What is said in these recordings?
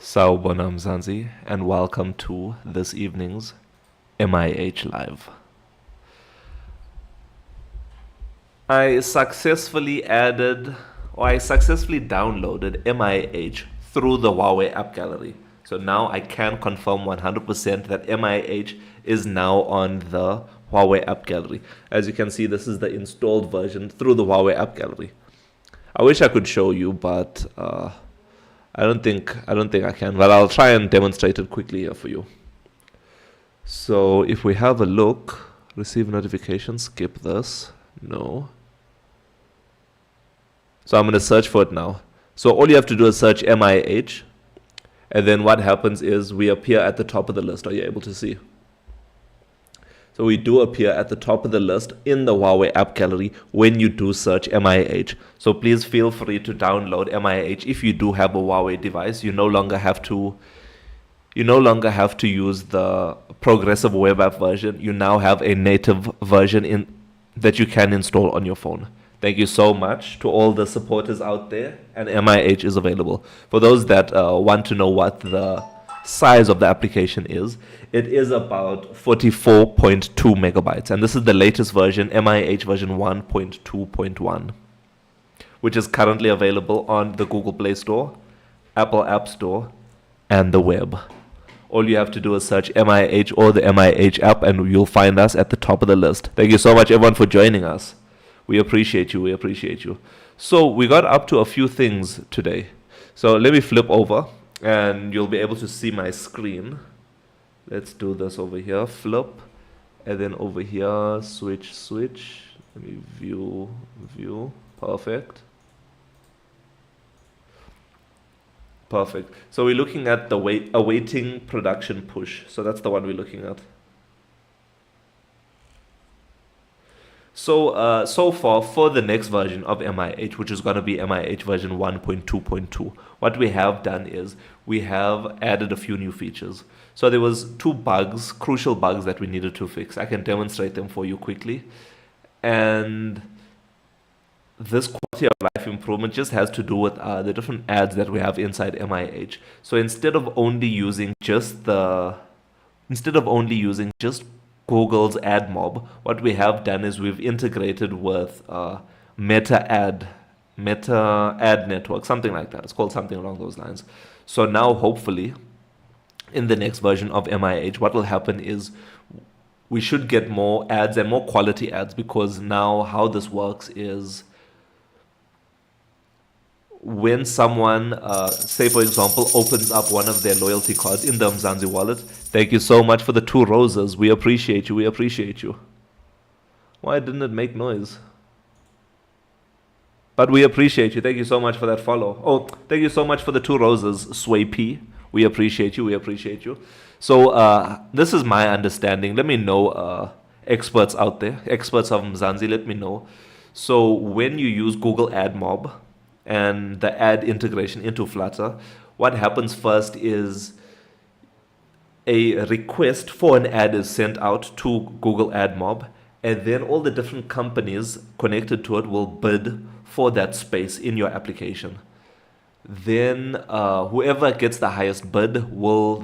Sawubona Mzansi, and welcome to this evening's MIH Live. I successfully downloaded MIH through the Huawei app gallery. So now I can confirm 100% that MIH is now on the Huawei app gallery. As you can see, this is the installed version through the Huawei app gallery. I wish I could show you, but I don't think I can, but I'll try and demonstrate it quickly here for you. So if we have a look, receive notifications, skip this, no. So I'm going to search for it now. So all you have to do is search MIH, and then what happens is we appear at the top of the list. Are you able to see? So we do appear at the top of the list in the Huawei app gallery when you do search MIH. So please feel free to download MIH if you do have a Huawei device. You no longer have to use the progressive web app version. You now have a native version that you can install on your phone. Thank you so much to all the supporters out there, and MIH is available. For those that want to know what the size of the application is, it is about 44.2 megabytes, and this is the latest version, MIH version 1.2.1, which is currently available on the Google Play Store, Apple App Store, and the web. All you have to do is search MIH or the MIH app, and you'll find us at the top of the list. Thank you so much, everyone, for joining us. We appreciate you. We appreciate you. So we got up to a few things today. So let me flip over, and you'll be able to see my screen. Let's do this over here, flip, and then over here, switch. Let me view, perfect. So we're looking at the awaiting production push. So that's the one we're looking at. So far, for the next version of MIH, which is going to be MIH version 1.2.2, what we have done is we have added a few new features. So there was two bugs, crucial bugs that we needed to fix. I can demonstrate them for you quickly. And this quality of life improvement just has to do with the different ads that we have inside MIH. So instead of only using just Google's ad mob, what we have done is we've integrated with Meta ad network, something like that. It's called something along those lines. So now hopefully in the next version of MIH, what will happen is we should get more ads and more quality ads, because now how this works is when someone, say for example, opens up one of their loyalty cards in the Mzansi wallet. Thank you so much for the 2 roses. We appreciate you. We appreciate you. Why didn't it make noise? But we appreciate you. Thank you so much for that follow. Oh, thank you so much for the 2 roses, Sway P. We appreciate you. We appreciate you. So this is my understanding. Let me know, experts out there, experts of Mzansi, let me know. So when you use Google Ad Mob and the ad integration into Flutter, what happens first is a request for an ad is sent out to Google Ad Mob, and then all the different companies connected to it will bid for that space in your application. Then whoever gets the highest bid,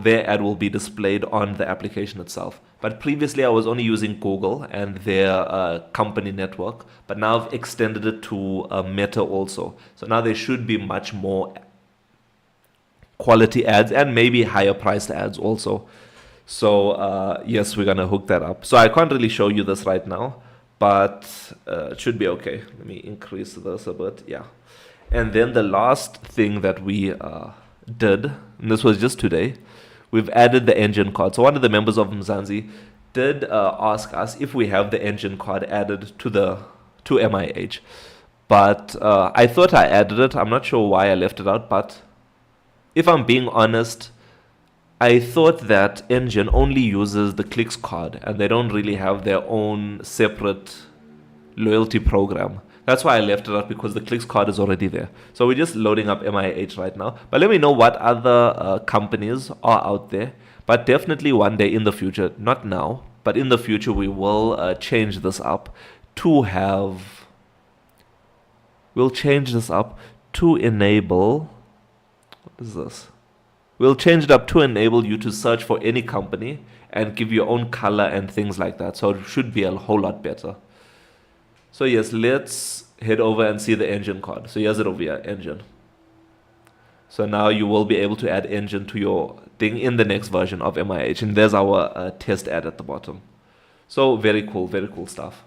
their ad will be displayed on the application itself. But previously I was only using Google and their company network, but now I've extended it to Meta also. So now there should be much more quality ads and maybe higher priced ads also. So yes, we're gonna hook that up. So I can't really show you this right now, but it should be okay. Let me increase this a bit. Yeah. And then the last thing that we did, and this was just today, we've added the engine card. So one of the members of Mzansi did ask us if we have the engine card added to MIH. But I thought I added it. I'm not sure why I left it out, but if I'm being honest, I thought that engine only uses the clicks card and they don't really have their own separate loyalty program. That's why I left it out, because the clicks card is already there. So we're just loading up MIH right now. But let me know what other companies are out there. But definitely one day in the future, not now, but in the future, we will change this up to have... We'll change this up to enable... What is this? We'll change it up to enable you to search for any company and give your own color and things like that. So it should be a whole lot better. So yes, let's head over and see the engine card. So here's it over here, engine. So now you will be able to add engine to your thing in the next version of MIH. And there's our test ad at the bottom. So very cool stuff.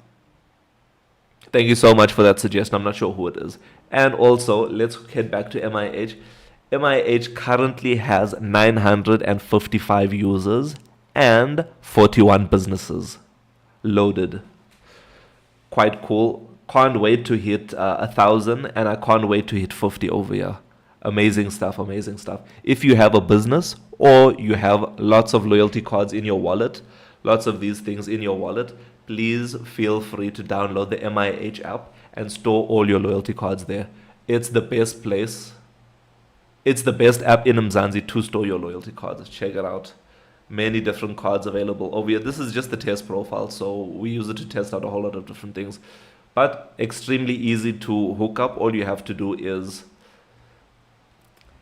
Thank you so much for that suggestion. I'm not sure who it is. And also, let's head back to MIH. MIH currently has 955 users and 41 businesses loaded. Quite cool. Can't wait to hit 1,000, and I can't wait to hit 50 over here. Amazing stuff, amazing stuff. If you have a business or you have lots of loyalty cards in your wallet, lots of these things in your wallet, please feel free to download the MIH app and store all your loyalty cards there. It's the best place. It's the best app in Mzansi to store your loyalty cards. Check it out. Many different cards available over here. This is just the test profile, so we use it to test out a whole lot of different things. But extremely easy to hook up. All you have to do is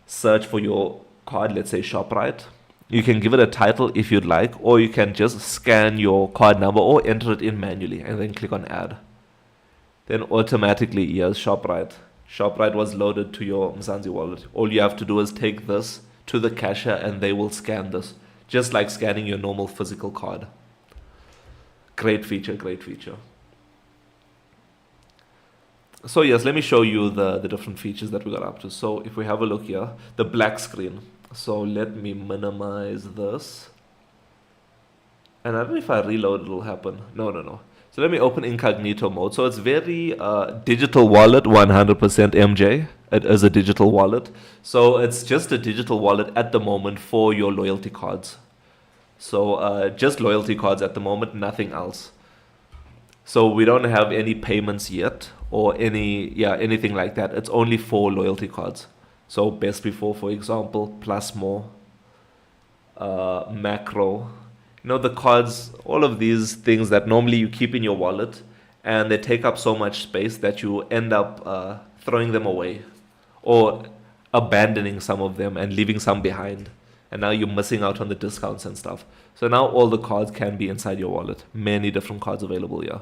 search for your card, let's say ShopRite. You can give it a title if you'd like, or you can just scan your card number or enter it in manually and then click on add. Then automatically, here's ShopRite. ShopRite was loaded to your Mzansi wallet. All you have to do is take this to the cashier and they will scan this, just like scanning your normal physical card. Great feature, great feature. So yes, let me show you the different features that we got up to. So if we have a look here, the black screen. So let me minimize this. And I don't know if I reload, it'll happen. No. So let me open incognito mode. So it's very digital wallet, 100% MJ. It is a digital wallet. So it's just a digital wallet at the moment for your loyalty cards. So just loyalty cards at the moment, nothing else. So we don't have any payments yet or anything like that. It's only for loyalty cards. So best before, for example, plus more, macro. You know, the cards, all of these things that normally you keep in your wallet and they take up so much space that you end up throwing them away or abandoning some of them and leaving some behind. And now you're missing out on the discounts and stuff. So now all the cards can be inside your wallet. Many different cards available here.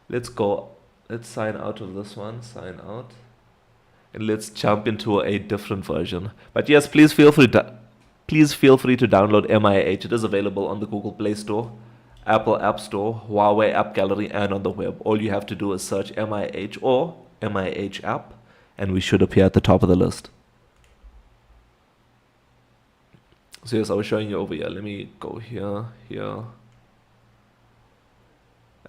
Let's sign out of this one, sign out. And let's jump into a different version. But yes, please feel free to download MIH. It is available on the Google Play Store, Apple App Store, Huawei App Gallery, and on the web. All you have to do is search MIH or MIH app, and we should appear at the top of the list. So yes, I was showing you over here. Let me go here.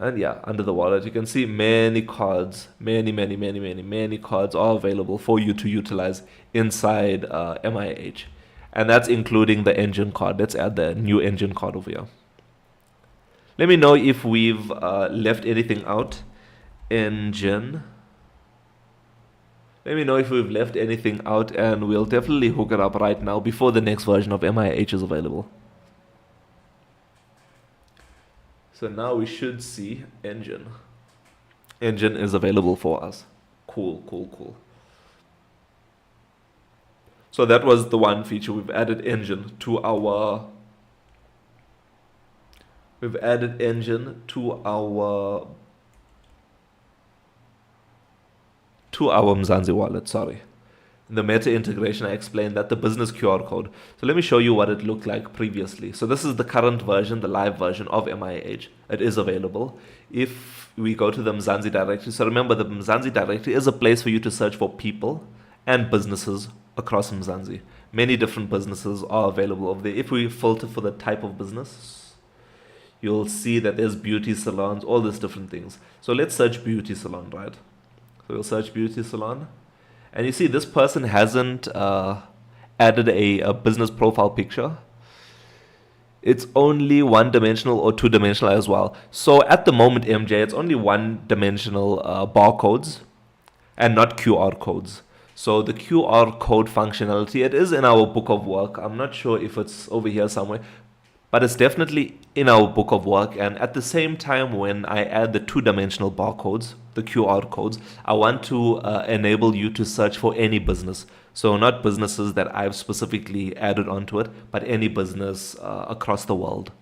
And yeah, under the wallet, you can see many cards, many cards are available for you to utilize inside MIH. And that's including the engine card. Let's add the new engine card over here. Let me know if we've left anything out. Engine. Let me know if we've left anything out, and we'll definitely hook it up right now before the next version of MIH is available. So now we should see engine. Engine is available for us. Cool. So that was the one feature. We've added engine to our Mzansi wallet, sorry. In the meta integration, I explained that the business QR code. So let me show you what it looked like previously. So this is the current version, the live version of MIH. It is available. If we go to the Mzansi directory, so remember the Mzansi directory is a place for you to search for people and businesses across Mzansi. Many different businesses are available over there. If we filter for the type of business, you'll see that there's beauty salons, all these different things. So let's search beauty salon, right? So we'll search beauty salon. And you see this person hasn't added a business profile picture. It's only one-dimensional or two-dimensional as well. So at the moment, MJ, it's only one-dimensional barcodes and not QR codes. So the QR code functionality, it is in our book of work. I'm not sure if it's over here somewhere, but it's definitely in our book of work. And at the same time, when I add the two-dimensional barcodes, the QR codes, I want to enable you to search for any business. So not businesses that I've specifically added onto it, but any business across the world.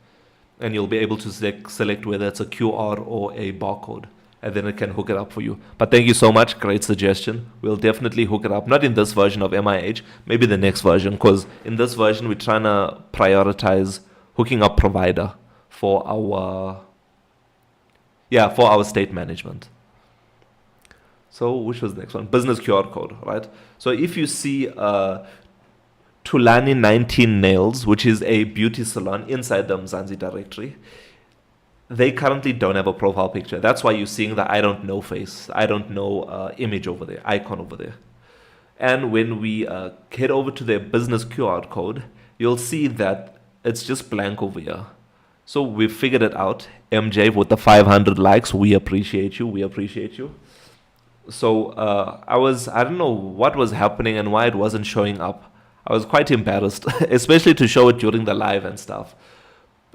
And you'll be able to select whether it's a QR or a barcode, and then it can hook it up for you. But thank you so much, great suggestion. We'll definitely hook it up, not in this version of MIH, maybe the next version, because in this version we're trying to prioritize hooking up provider for our state management. So which was the next one? Business QR code, right? So if you see Tulani 19 Nails, which is a beauty salon inside the Mzansi directory, they currently don't have a profile picture. That's why you're seeing the I don't know face, I don't know image over there, icon over there. And when we head over to their business QR code, you'll see that it's just blank over here. So we've figured it out. MJ with the 500 likes, we appreciate you, we appreciate you. So I don't know what was happening and why it wasn't showing up. I was quite embarrassed, especially to show it during the live and stuff.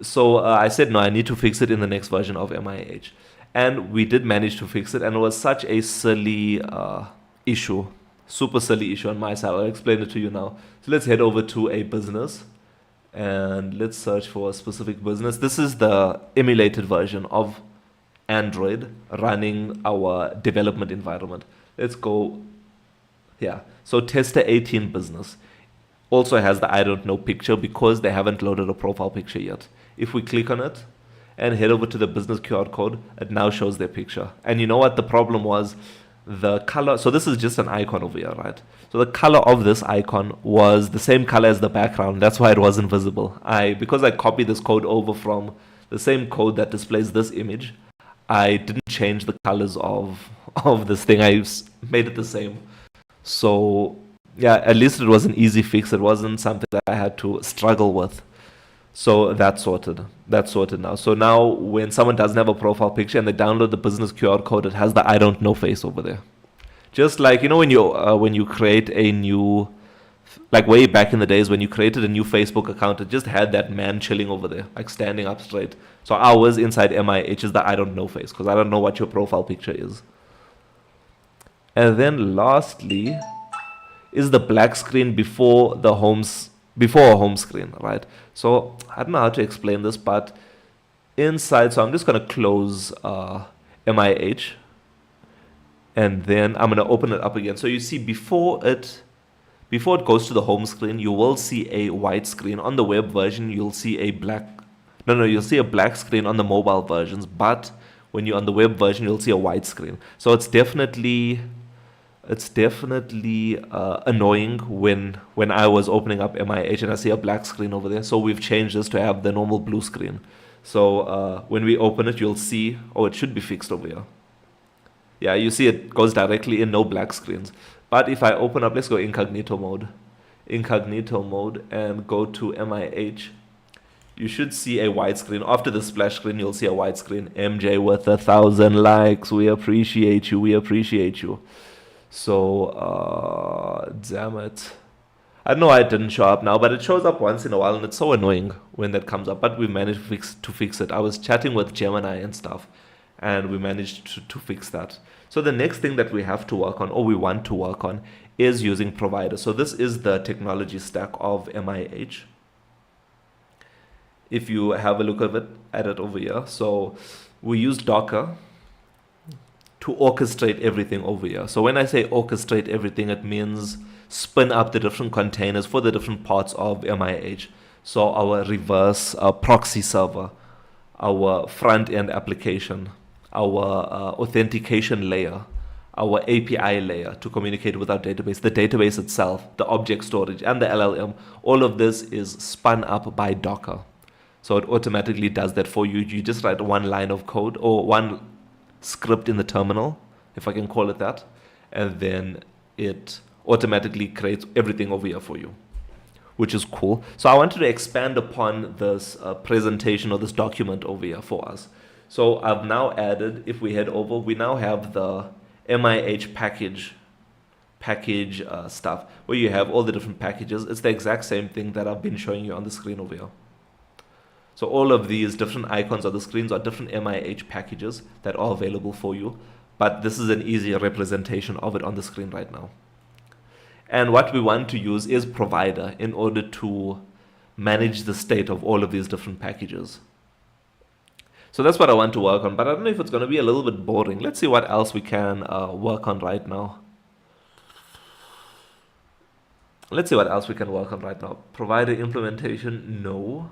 So I said, no, I need to fix it in the next version of MIH. And we did manage to fix it, and it was such a silly issue, super silly issue on my side. I'll explain it to you now. So let's head over to a business, and let's search for a specific business. This is the emulated version of Android running our development environment. Let's go here. So tester 18 business also has the I don't know picture because they haven't loaded a profile picture yet. If we click on it and head over to the business QR code, it now shows their picture. And you know what the problem was? The color. So this is just an icon over here, right? So the color of this icon was the same color as the background. That's why it wasn't visible. Because I copied this code over from the same code that displays this image, I didn't change the colors of this thing. I made it the same. So yeah, at least it was an easy fix. It wasn't something that I had to struggle with. So that's sorted. That's sorted now. So now when someone doesn't have a profile picture and they download the business QR code, it has the I don't know face over there. Just like, when you create a new, like way back in the days when you created a new Facebook account, it just had that man chilling over there, like standing up straight. So ours inside MIH is the I don't know face, because I don't know what your profile picture is. And then lastly is the black screen before a home screen, right? So I don't know how to explain this, but inside, so I'm just going to close MIH, and then I'm going to open it up again. So you see before it goes to the home screen, you will see a white screen. On the web version, you'll see a black screen on the mobile versions, but when you're on the web version, you'll see a white screen. So it's definitely annoying when I was opening up MIH and I see a black screen over there. So we've changed this to have the normal blue screen. So when we open it, you'll see, it should be fixed over here. Yeah, you see it goes directly in, no black screens. But if I open up, let's go incognito mode, and go to MIH, you should see a white screen. After the splash screen, you'll see a white screen. MJ with 1,000 likes. We appreciate you. We appreciate you. So, damn it. I don't know why it didn't show up now, but it shows up once in a while, and it's so annoying when that comes up. But we managed to fix it. I was chatting with Gemini and stuff, and we managed to fix that. So the next thing that we have to work on, or we want to work on, is using providers. So this is the technology stack of MIH. If you have a look at it over here, so we use Docker to orchestrate everything over here. So when I say orchestrate everything, it means spin up the different containers for the different parts of MIH. So our reverse proxy server, our front-end application, our authentication layer, our API layer to communicate with our database, the database itself, the object storage, and the LLM, all of this is spun up by Docker. So it automatically does that for you. You just write one line of code or one script in the terminal, if I can call it that, and then it automatically creates everything over here for you, which is cool. So I wanted to expand upon this presentation or this document over here for us. So I've now added, if we head over, we now have the MIH package stuff, where you have all the different packages. It's the exact same thing that I've been showing you on the screen over here. So all of these different icons on the screens are different MIH packages that are available for you. But this is an easier representation of it on the screen right now. And what we want to use is provider in order to manage the state of all of these different packages. So that's what I want to work on, but I don't know if it's going to be a little bit boring. Let's see what else we can work on right now. Let's see what else we can work on right now. Provider implementation, no.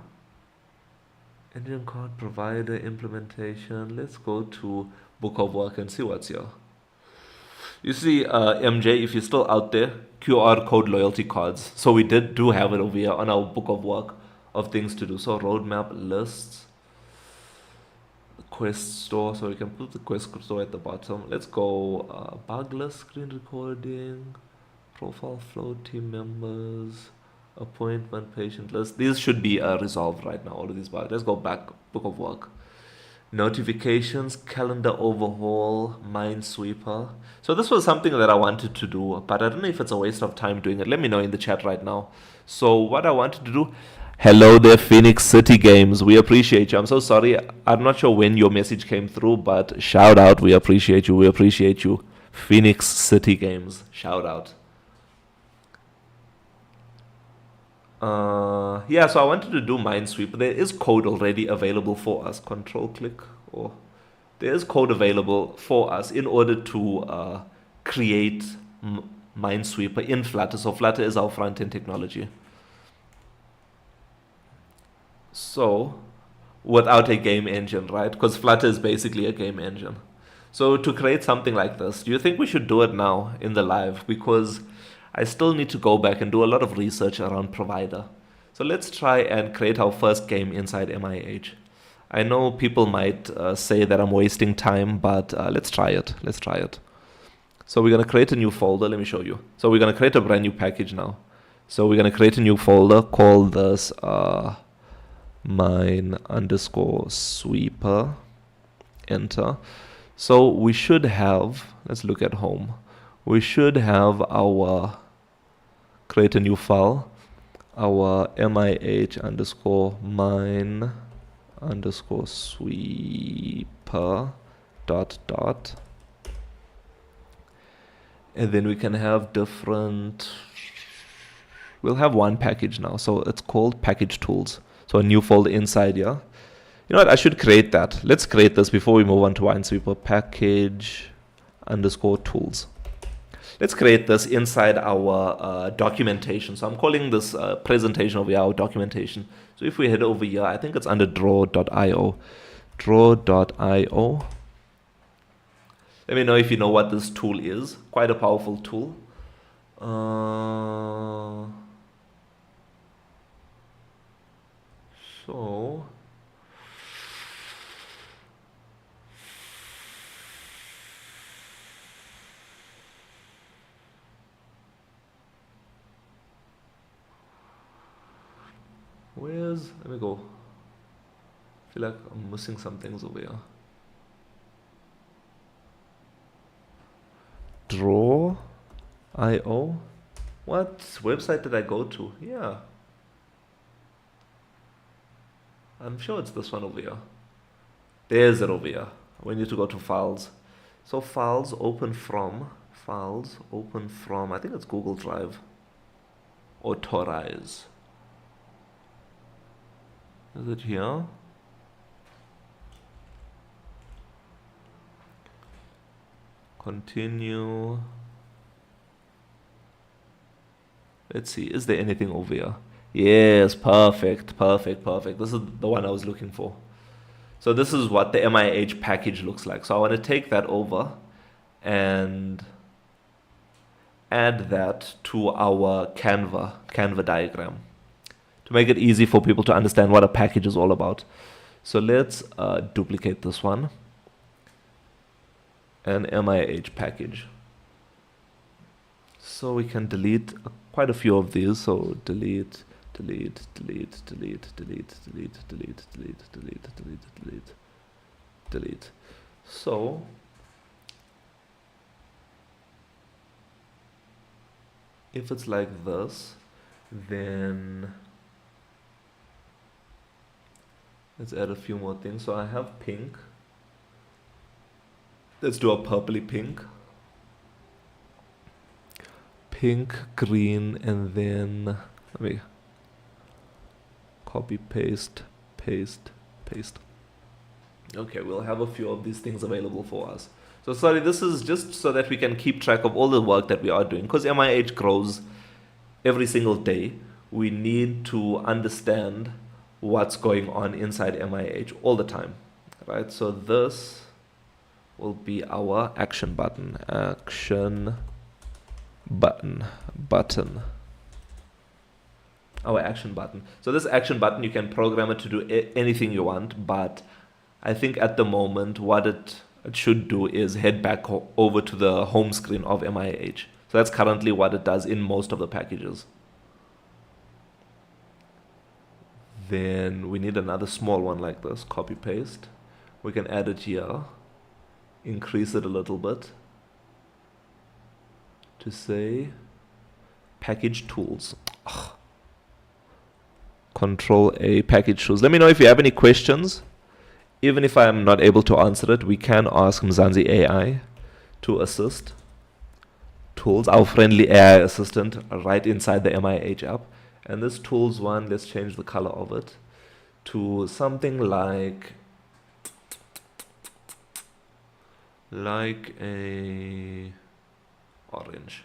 Engine code provider implementation. Let's go to book of work and see what's here. You see, MJ, if you're still out there, QR code loyalty cards. So we do have it over here on our book of work of things to do. So roadmap lists, quest store. So we can put the quest store at the bottom. Let's go bug list, screen recording, profile flow, team members, appointment, patient list. These should be resolved right now, all of these bugs. Let's go back, book of work. Notifications, calendar overhaul, minesweeper. So this was something that I wanted to do, but I don't know if it's a waste of time doing it. Let me know in the chat right now. So what I wanted to do, hello there, Phoenix City Games. We appreciate you. I'm so sorry. I'm not sure when your message came through, but shout out. We appreciate you. We appreciate you. Phoenix City Games. Shout out. Yeah, so I wanted to do Minesweeper. There is code already available for us. Control click, or there is code available for us in order to create Minesweeper in Flutter. So Flutter is our front-end technology. So without a game engine, right? Because Flutter is basically a game engine. So to create something like this, do you think we should do it now in the live? Because I still need to go back and do a lot of research around provider. So let's try and create our first game inside MIH. I know people might say that I'm wasting time, but let's try it. Let's try it. So we're going to create a new folder. Let me show you. So we're going to create a brand new package now. So we're going to create a new folder, call this mine underscore sweeper, enter. So we should have, let's look at home. We should have our, create a new file, our MIH underscore mine underscore sweeper dot. And then we can have different, we'll have one package now. So it's called package tools. So a new folder inside here. You know what, I should create that. Let's create this before we move on to Minesweeper, package underscore tools. Let's create this inside our documentation. So I'm calling this presentation over here our documentation. So if we head over here, I think it's under draw.io. Draw.io. Let me know if you know what this tool is. Quite a powerful tool. So let me go. I feel like I'm missing some things over here. Draw.io. What website did I go to? Yeah. I'm sure it's this one over here. There's it over here. We need to go to files. So files open from, I think it's Google Drive. Authorize. Is it here? Continue. Let's see, is there anything over here? Yes, perfect. This is the one I was looking for. So this is what the MIH package looks like. So I want to take that over and add that to our Canva diagram to make it easy for people to understand what a package is all about. So let's duplicate this one. An MIH package. So we can delete quite a few of these. So delete. So if it's like this, then let's add a few more things. So I have pink. Let's do a purpley pink. pink, green, and then let me copy, paste, paste, paste. Okay, we'll have a few of these things available for us. So sorry, this is just so that we can keep track of all the work that we are doing, because MIH grows every single day. We need to understand what's going on inside MIH all the time, right? So this will be our action button, button, our action button. So this action button, you can program it to do anything you want, but I think at the moment what it should do is head back over to the home screen of MIH. So that's currently what it does in most of the packages. Then we need another small one like this, copy paste. We can add it here, increase it a little bit to say package tools. Ugh. Control A, package tools. Let me know if you have any questions. Even if I'm not able to answer it, we can ask Mzansi AI to assist. Tools, our friendly AI assistant right inside the MIH app. And this tools one, let's change the color of it to something like a orange.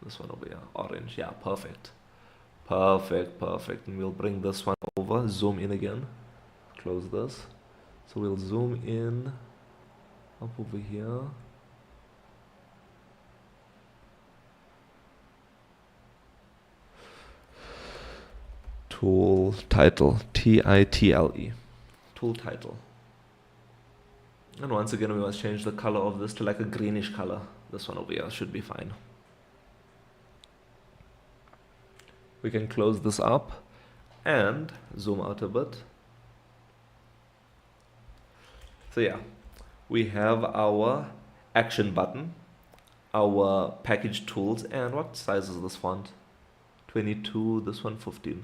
This one over here, orange. Yeah, perfect. Perfect. And we'll bring this one over, zoom in again, close this. So we'll zoom in up over here. Tool title, TITLE, tool title. And once again, we must change the color of this to like a greenish color. This one over here should be fine. We can close this up and zoom out a bit. So yeah, we have our action button, our package tools, and what size is this font? 22, this one 15.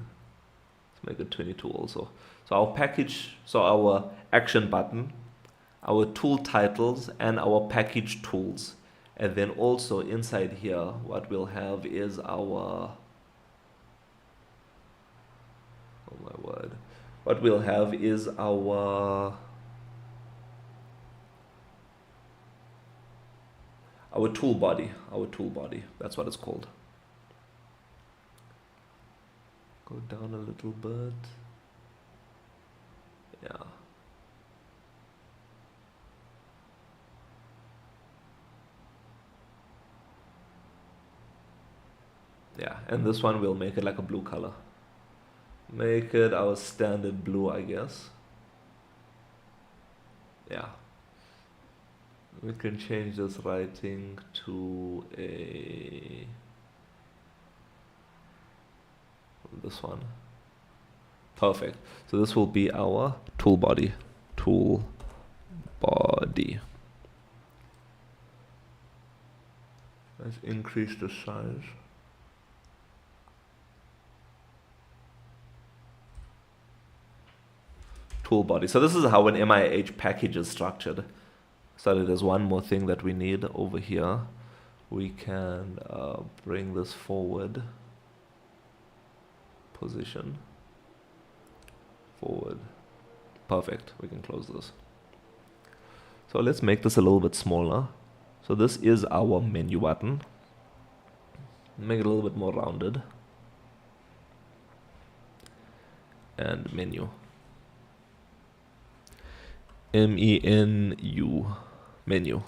Let's make it 22 also. So our package, so our action button, our tool titles, and our package tools. And then also inside here, what we'll have is our, oh my word, what we'll have is our tool body, that's what it's called. Go down a little bit. Yeah. Yeah, and this one we'll make it like a blue color. Make it our standard blue, I guess. Yeah. We can change this writing to this one. Perfect. So this will be our tool body. Let's increase the size. Tool body. So this is how an MIH package is structured. So there's one more thing that we need over here. We can bring this forward. Position. Forward. Perfect. We can close this. So let's make this a little bit smaller. So this is our menu button. Make it a little bit more rounded. And menu. MENU. Menu.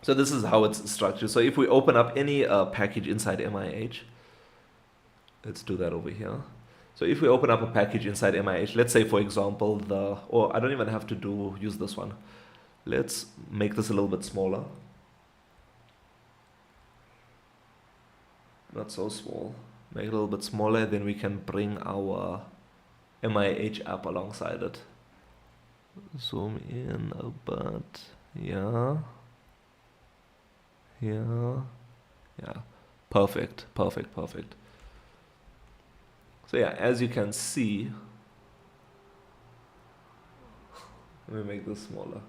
So this is how it's structured. So if we open up any package inside MIH, let's do that over here. So if we open up a package inside MIH, let's say for example or I don't even have to use this one. Let's make this a little bit smaller. Not so small. Make it a little bit smaller, then we can bring our MIH app alongside it. Zoom in a bit. Yeah. Perfect. So yeah, as you can see, let me make this smaller.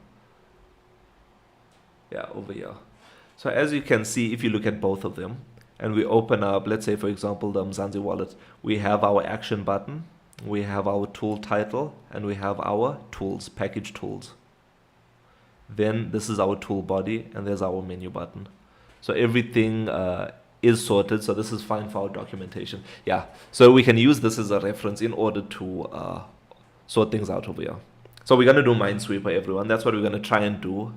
Yeah, over here. So as you can see, if you look at both of them, and we open up, let's say for example, the Mzansi wallet, we have our action button, we have our tool title, and we have our tools, package tools. Then this is our tool body, and there's our menu button. So everything is sorted, so this is fine for our documentation. Yeah, so we can use this as a reference in order to sort things out over here. So we're going to do Minesweeper, everyone. That's what we're going to try and do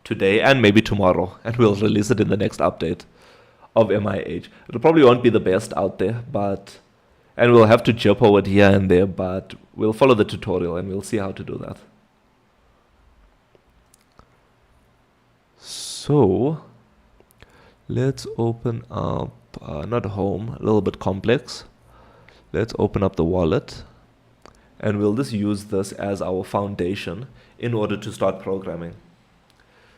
today and maybe tomorrow, and we'll release it in the next update of MIH. It probably won't be the best out there, and we'll have to jump over it here and there, but we'll follow the tutorial and we'll see how to do that. So let's open up, not home, a little bit complex. Let's open up the wallet, and we'll just use this as our foundation in order to start programming.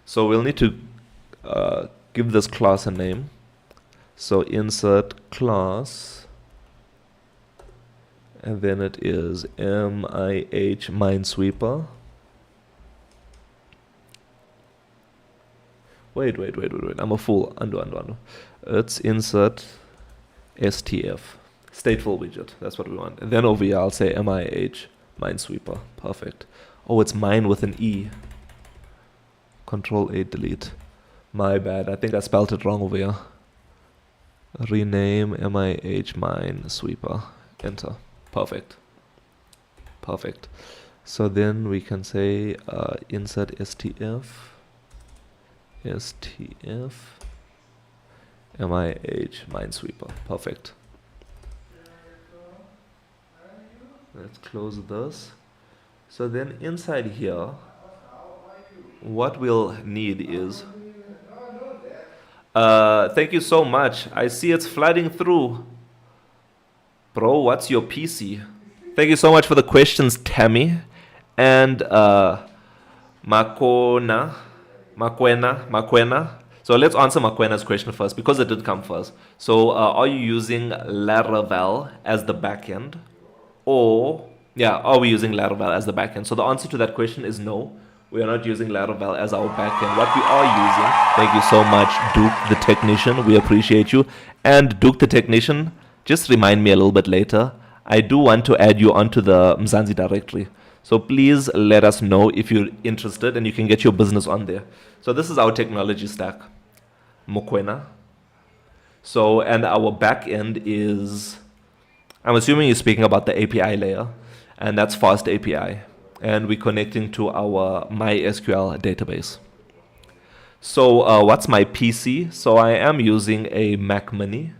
So we'll need to give this class a name. So insert class, and then it is MIH Minesweeper. Wait, I'm a fool. Undo. It's insert STF, stateful widget. That's what we want. And then over here, I'll say MIH Minesweeper. Perfect. Oh, it's mine with an E. Control A, delete. My bad. I think I spelled it wrong over here. Rename MIH Minesweeper. Enter. Perfect. So then we can say insert STF. MIH Minesweeper. Perfect. Let's close this. So then inside here, what we'll need is thank you so much. I see it's flooding through. Bro, what's your PC? Thank you so much for the questions, Tammy. And Makwena. So let's answer Makwena's question first, because it did come first. So are you using Laravel as the backend? Or, yeah, are we using Laravel as the backend? So the answer to that question is no. We are not using Laravel as our backend. What we are using, thank you so much, Duke the Technician. We appreciate you. And Duke the Technician, just remind me a little bit later. I do want to add you onto the Mzansi directory. So please let us know if you're interested, and you can get your business on there. So this is our technology stack, Mokwena. So, and our backend is, I'm assuming you're speaking about the API layer, and that's Fast API. And we're connecting to our MySQL database. So what's my PC? So I am using a Mac Mini.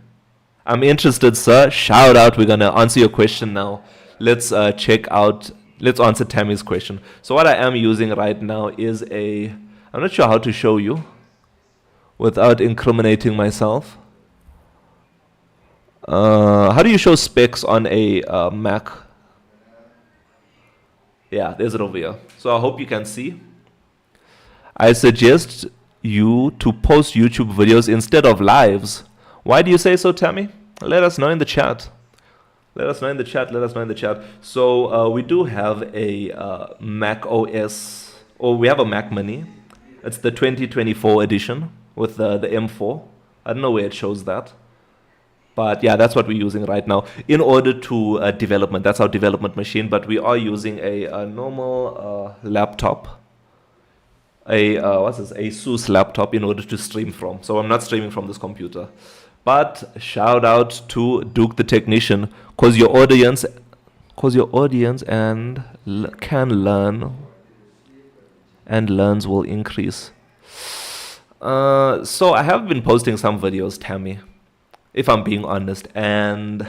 I'm interested, sir. Shout out. We're going to answer your question now. Let's let's answer Tammy's question. So what I am using right now is I'm not sure how to show you without incriminating myself. How do you show specs on a Mac? Yeah, there's it over here. So I hope you can see. I suggest you to post YouTube videos instead of lives. Why do you say so, Tammy? Let us know in the chat. Let us know in the chat. So we do have a Mac OS, or we have a Mac Mini. It's the 2024 edition with the M4. I don't know where it shows that. But yeah, that's what we're using right now in order to development. That's our development machine. But we are using a normal laptop, a ASUS laptop in order to stream from. So I'm not streaming from this computer. But shout out to Duke the Technician, cause your audience and can learn, and learns will increase. So I have been posting some videos, Tammy, if I'm being honest, and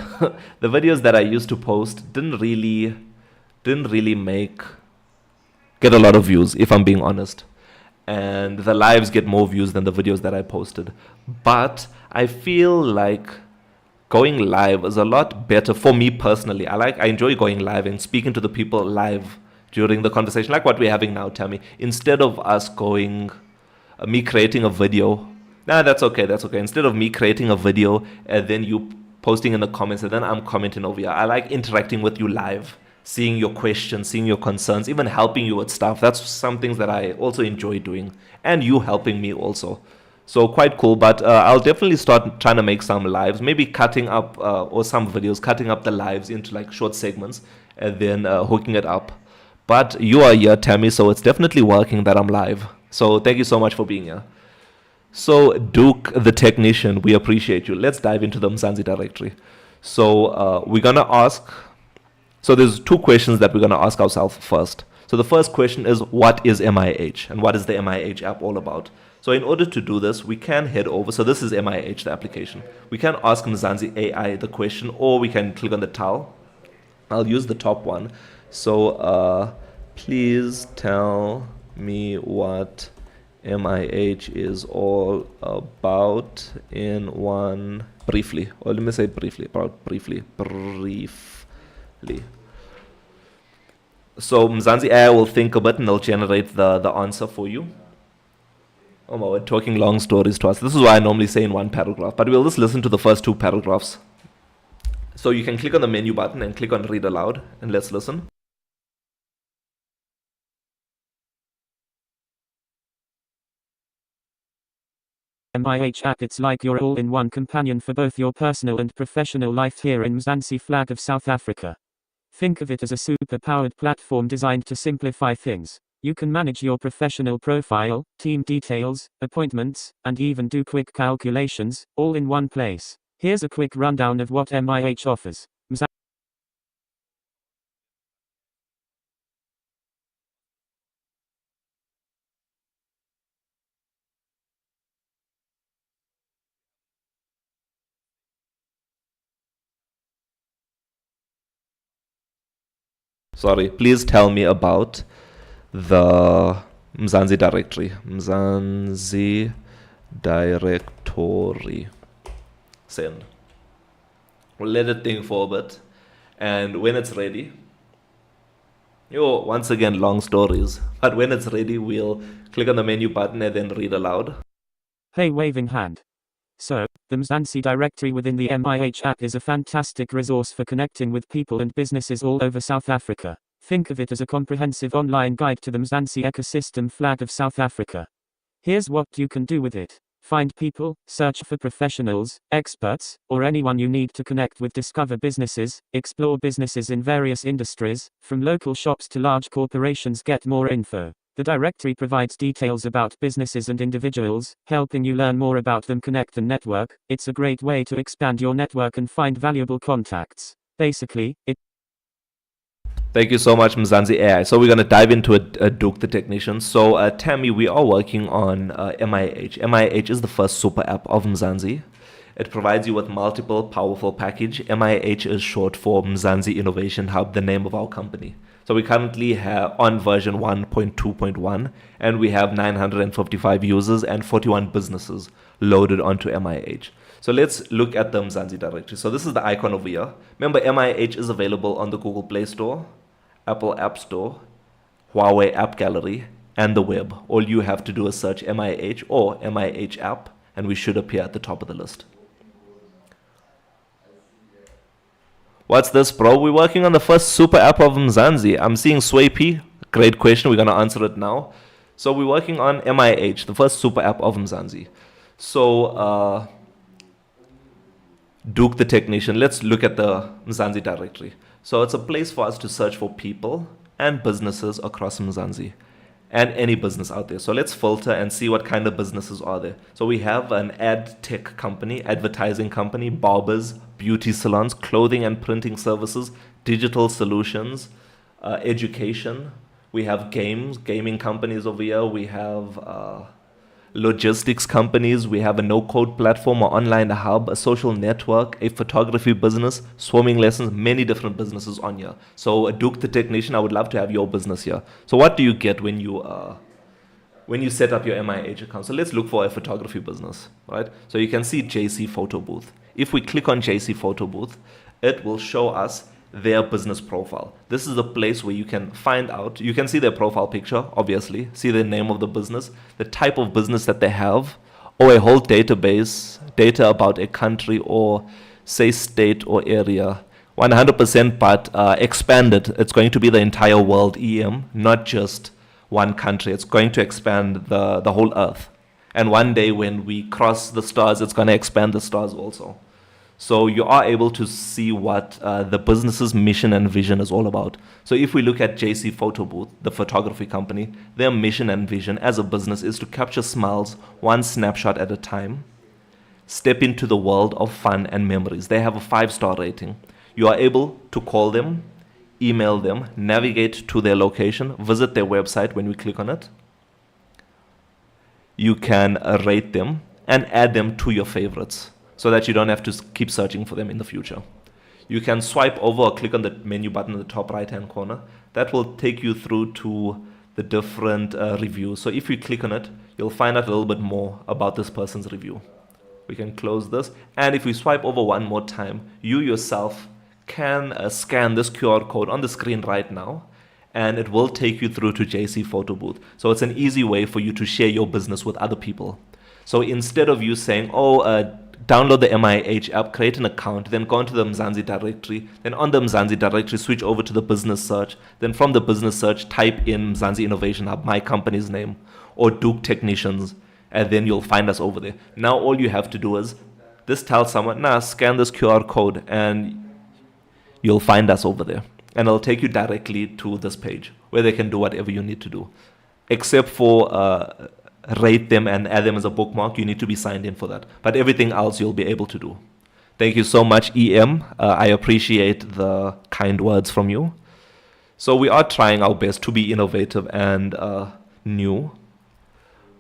the videos that I used to post didn't really get a lot of views, if I'm being honest. And the lives get more views than the videos that I posted. But I feel like going live is a lot better for me personally. I enjoy going live and speaking to the people live during the conversation, like what we're having now, Tammy. Instead of us me creating a video. Nah, that's okay. Instead of me creating a video and then you posting in the comments and then I'm commenting over here. I like interacting with you live, seeing your questions, seeing your concerns, even helping you with stuff. That's some things that I also enjoy doing, and you helping me also. So quite cool, but I'll definitely start trying to make some lives, maybe cutting up or some videos, cutting up the lives into like short segments and then hooking it up. But you are here, Tammy, so it's definitely working that I'm live. So thank you so much for being here. So Duke, the technician, we appreciate you. Let's dive into the Mzansi directory. So we're gonna ask. So there's two questions that we're gonna ask ourselves first. So the first question is, what is MIH and what is the MIH app all about? So in order to do this, we can head over. So this is MIH, the application. We can ask Mzansi AI the question, or we can click on the tile. I'll use the top one. So please tell me what MIH is all about in one briefly. Or let me say briefly, about briefly. So Mzansi AI will think a bit and they'll generate the answer for you. Oh my, we're talking long stories to us. This is why I normally say in one paragraph, but we'll just listen to the first two paragraphs. So you can click on the menu button and click on read aloud, and let's listen. MIH app. It's like your all-in-one companion for both your personal and professional life here in Mzansi flag of South Africa. Think of it as a super-powered platform designed to simplify things. You can manage your professional profile, team details, appointments, and even do quick calculations, all in one place. Here's a quick rundown of what MIH offers. Sorry, please tell me about the Mzansi directory. Mzansi directory. Send. We'll let it think for a bit. And when it's ready, once again, long stories. But when it's ready, we'll click on the menu button and then read aloud. Hey, waving hand. So, the Mzansi directory within the MIH app is a fantastic resource for connecting with people and businesses all over South Africa. Think of it as a comprehensive online guide to the Mzansi ecosystem flag of South Africa. Here's what you can do with it. Find people, search for professionals, experts, or anyone you need to connect with. Discover businesses, explore businesses in various industries, from local shops to large corporations. Get more info. The directory provides details about businesses and individuals, helping you learn more about them, connect and network. It's a great way to expand your network and find valuable contacts. Basically, Thank you so much, Mzansi AI. So we're going to dive into Duke the technician. So Tammy, we are working on MIH. MIH is the first super app of Mzansi. It provides you with multiple powerful package. MIH is short for Mzansi Innovation Hub, the name of our company. So we currently have on version 1.2.1, and we have 955 users and 41 businesses loaded onto MIH. So let's look at the Mzansi directory. So this is the icon over here. Remember, MIH is available on the Google Play Store, Apple App Store, Huawei App Gallery, and the web. All you have to do is search MIH or MIH app, and we should appear at the top of the list. What's this, bro? We're working on the first super app of Mzansi. I'm seeing Swayp. Great question. We're going to answer it now. So we're working on MIH, the first super app of Mzansi. So Duke the technician. Let's look at the Mzansi directory. So it's a place for us to search for people and businesses across Mzansi and any business out there. So let's filter and see what kind of businesses are there. So we have an ad tech company, advertising company, barbers, beauty salons, clothing and printing services, digital solutions, education. We have gaming companies over here. We have logistics companies. We have a no-code platform or online hub, a social network, a photography business, swimming lessons, many different businesses on here. So Duke the technician, I would love to have your business here. So what do you get when you set up your MIH account? So let's look for a photography business, right? So you can see JC Photo Booth. If we click on JC Photo Booth, it will show us their business profile. This is the place where you can find out, you can see their profile picture, obviously, see the name of the business, the type of business that they have, or a whole database, data about a country or say state or area. 100%, but expanded. It's going to be the entire world EM, not just one country. It's going to expand the whole earth. And one day when we cross the stars, it's going to expand the stars also. So you are able to see what the business's mission and vision is all about. So if we look at JC Photo Booth, the photography company, their mission and vision as a business is to capture smiles one snapshot at a time, step into the world of fun and memories. They have a 5-star rating. You are able to call them, email them, navigate to their location, visit their website when we click on it. You can rate them and add them to your favorites, so that you don't have to keep searching for them in the future. You can swipe over or click on the menu button in the top right hand corner. That will take you through to the different reviews. So if you click on it, you'll find out a little bit more about this person's review. We can close this, and if we swipe over one more time, you yourself can scan this QR code on the screen right now, and it will take you through to JC Photo Booth. So it's an easy way for you to share your business with other people. So instead of you saying, download the MIH app, create an account, then go into the Mzansi directory, then on the Mzansi directory, switch over to the business search, then from the business search, type in Mzansi Innovation Hub, my company's name, or Duke Technicians, and then you'll find us over there. Now all you have to do is, this tells someone, scan this QR code, and you'll find us over there. And it'll take you directly to this page, where they can do whatever you need to do. Except for rate them and add them as a bookmark, you need to be signed in for that. But everything else you'll be able to do. Thank you so much, EM. I appreciate the kind words from you. So we are trying our best to be innovative and new.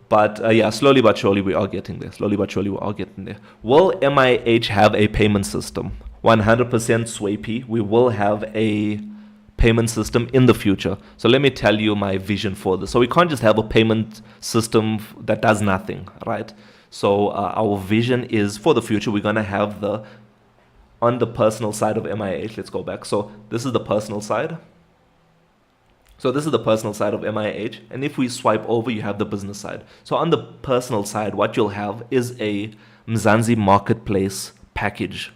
But slowly but surely we are getting there. Will MIH have a payment system? 100% Swapy. We will have a payment system in the future. So let me tell you my vision for this. So we can't just have a payment system that does nothing, right? So our vision is for the future, we're going to have on the personal side of MIH, let's go back. So this is the personal side. So this is the personal side of MIH. And if we swipe over, you have the business side. So on the personal side, what you'll have is a Mzansi Marketplace package.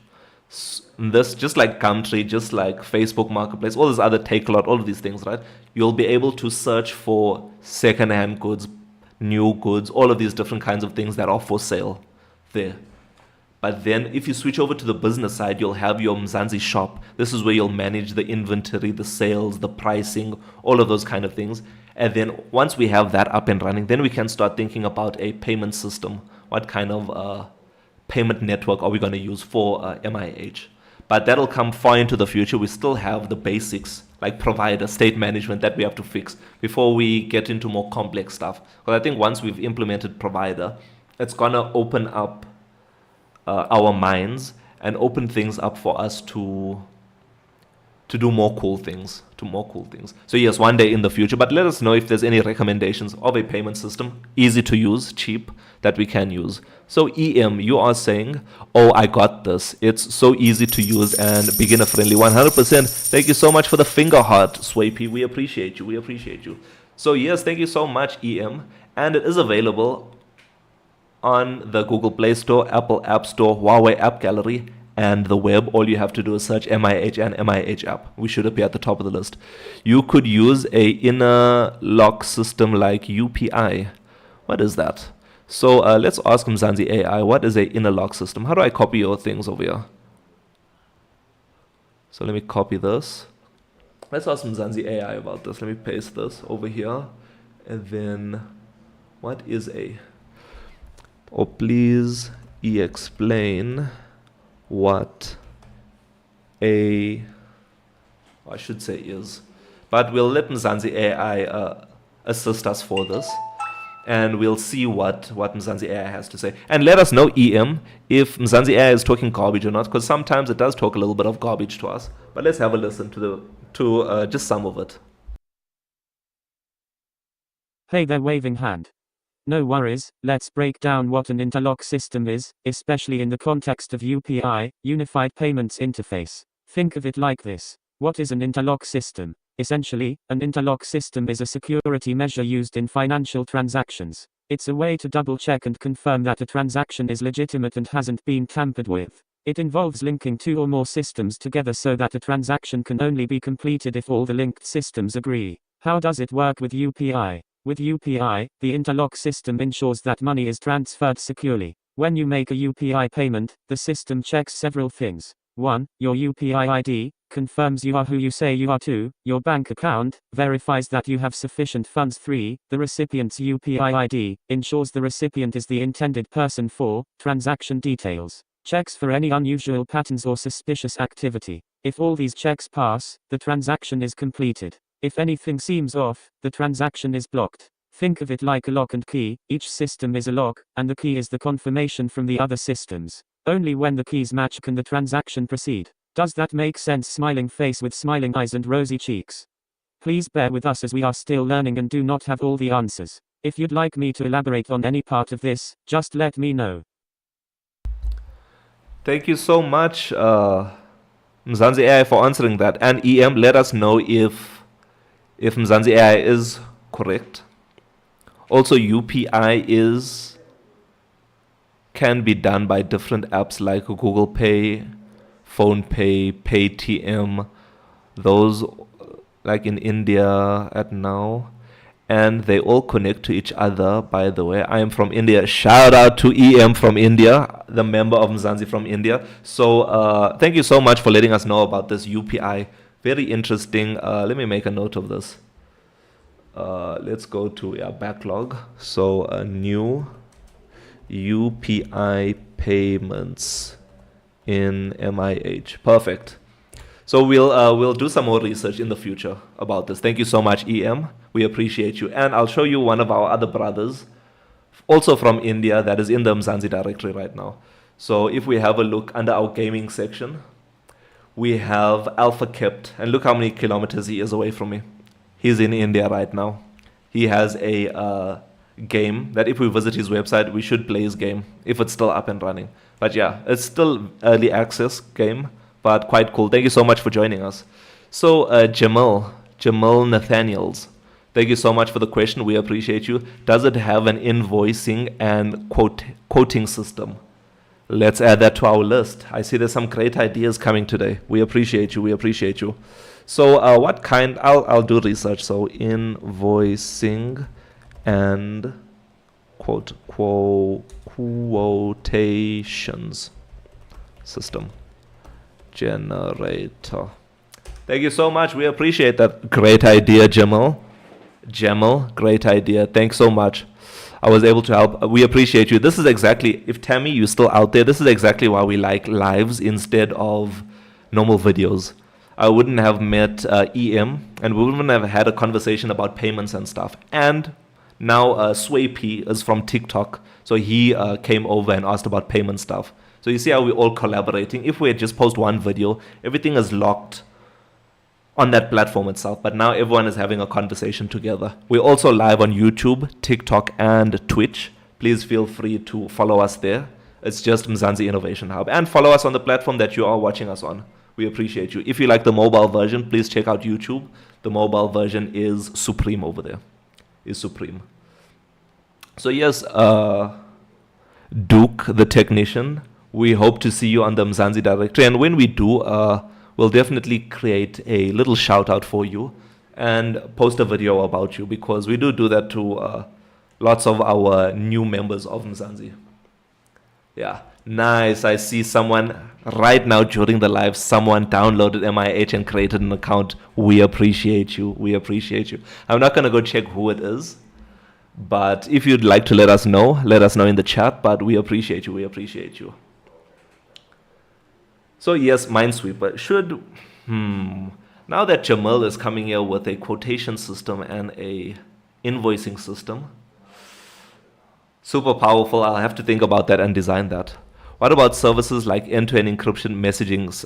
This, just like Gumtree, just like Facebook Marketplace, all this other Takealot, all of these things, right? You'll be able to search for second-hand goods, new goods, all of these different kinds of things that are for sale there. But then if you switch over to the business side, you'll have your Mzansi shop. This is where you'll manage the inventory, the sales, the pricing, all of those kind of things. And then once we have that up and running, then we can start thinking about a payment system. What kind of payment network are we going to use for MIH? But that'll come far into the future. We still have the basics like provider, state management that we have to fix before we get into more complex stuff. Because I think once we've implemented provider, it's going to open up our minds and open things up for us to do more cool things, So yes, one day in the future, but let us know if there's any recommendations of a payment system, easy to use, cheap, that we can use. So EM, you are saying, I got this. It's so easy to use and beginner friendly, 100%. Thank you so much for the finger heart, Swapy. We appreciate you. So yes, thank you so much, EM. And it is available on the Google Play Store, Apple App Store, Huawei App Gallery, and the web. All you have to do is search MIH and MIH app. We should appear at the top of the list. You could use a inner lock system like UPI. What is that? So let's ask Mzansi AI, what is a inner lock system? How do I copy your things over here? So let me copy this. Let's ask Mzansi AI about this. Let me paste this over here. And then, what is a... please explain what I should say is. But we'll let Mzansi AI assist us for this. And we'll see what Mzansi AI has to say. And let us know, EM, if Mzansi AI is talking garbage or not, because sometimes it does talk a little bit of garbage to us. But let's have a listen to just some of it. Hey there, waving hand. No worries, let's break down what an interlock system is, especially in the context of UPI, Unified Payments Interface. Think of it like this. What is an interlock system? Essentially, an interlock system is a security measure used in financial transactions. It's a way to double-check and confirm that a transaction is legitimate and hasn't been tampered with. It involves linking two or more systems together so that a transaction can only be completed if all the linked systems agree. How does it work with UPI? With UPI, the interlock system ensures that money is transferred securely. When you make a UPI payment, the system checks several things. 1. Your UPI ID confirms you are who you say you are. 2. Your bank account verifies that you have sufficient funds. 3. The recipient's UPI ID ensures the recipient is the intended person. 4. Transaction details checks for any unusual patterns or suspicious activity. If all these checks pass, the transaction is completed. If anything seems off, the transaction is blocked. Think of it like a lock and key. Each system is a lock, and the key is the confirmation from the other systems. Only when the keys match can the transaction proceed. Does that make sense? Smiling face with smiling eyes and rosy cheeks. Please bear with us as we are still learning and do not have all the answers. If you'd like me to elaborate on any part of this, just let me know. Thank you so much, Mzansi AI, for answering that. And EM, let us know if Mzansi AI is correct. Also, UPI can be done by different apps like Google Pay, Phone Pay, Paytm, those like in India at now. And they all connect to each other, by the way. I am from India. Shout out to EM from India, the member of Mzansi from India. So thank you so much for letting us know about this UPI. Very interesting. Let me make a note of this. Let's go to our backlog. So new UPI payments in MIH. Perfect. So we'll do some more research in the future about this. Thank you so much, EM. We appreciate you. And I'll show you one of our other brothers, also from India, that is in the Mzansi directory right now. So if we have a look under our gaming section, we have Alpha Kept. And look how many kilometers he is away from me. He's in India right now. He has a game that if we visit his website, we should play his game if it's still up and running. But yeah, it's still early access game, but quite cool. Thank you so much for joining us. So Jamal Nathaniels, thank you so much for the question. We appreciate you. Does it have an invoicing and quoting system? Let's add that to our list. I see there's some great ideas coming today. We appreciate you. We appreciate you. So what kind? I'll do research. So invoicing and quotations system generator. Thank you so much. We appreciate that. Great idea, Jamal, great idea. Thanks so much. I was able to help. We appreciate you. This is exactly, if Tammy, you're still out there, this is exactly why we like lives instead of normal videos. I wouldn't have met EM, and we wouldn't have had a conversation about payments and stuff. And now Sway P is from TikTok, so he came over and asked about payment stuff. So you see how we're all collaborating. If we had just post one video, everything is locked on that platform itself, but now everyone is having a conversation together. We're also live on YouTube, TikTok, and Twitch. Please feel free to follow us there. It's just Mzansi Innovation Hub. And follow us on the platform that you are watching us on. We appreciate you. If you like the mobile version, please check out YouTube. The mobile version is supreme over there. Is supreme. So yes, Duke, the technician, we hope to see you on the Mzansi directory. And when we do, we'll definitely create a little shout out for you and post a video about you, because we do that to lots of our new members of Mzansi. Yeah, nice. I see someone right now during the live, someone downloaded MIH and created an account. We appreciate you. We appreciate you. I'm not going to go check who it is, but if you'd like to let us know in the chat. But we appreciate you. We appreciate you. So yes, Minesweeper should, now that Jamal is coming here with a quotation system and a invoicing system, super powerful. I'll have to think about that and design that. What about services like end-to-end encryption messaging?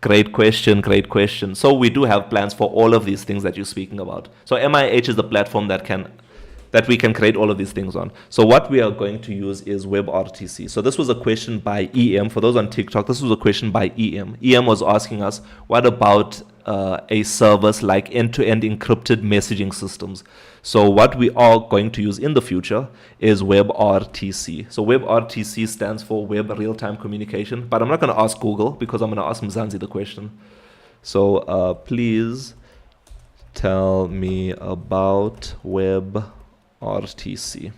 Great question, great question. So we do have plans for all of these things that you're speaking about. So MIH is the platform that we can create all of these things on. So what we are going to use is WebRTC. So this was a question by EM. For those on TikTok, this was a question by EM. EM was asking us, what about a service like end-to-end encrypted messaging systems? So what we are going to use in the future is WebRTC. So WebRTC stands for Web Real-Time Communication. But I'm not going to ask Google, because I'm going to ask Mzansi the question. So please Tell me about WebRTC.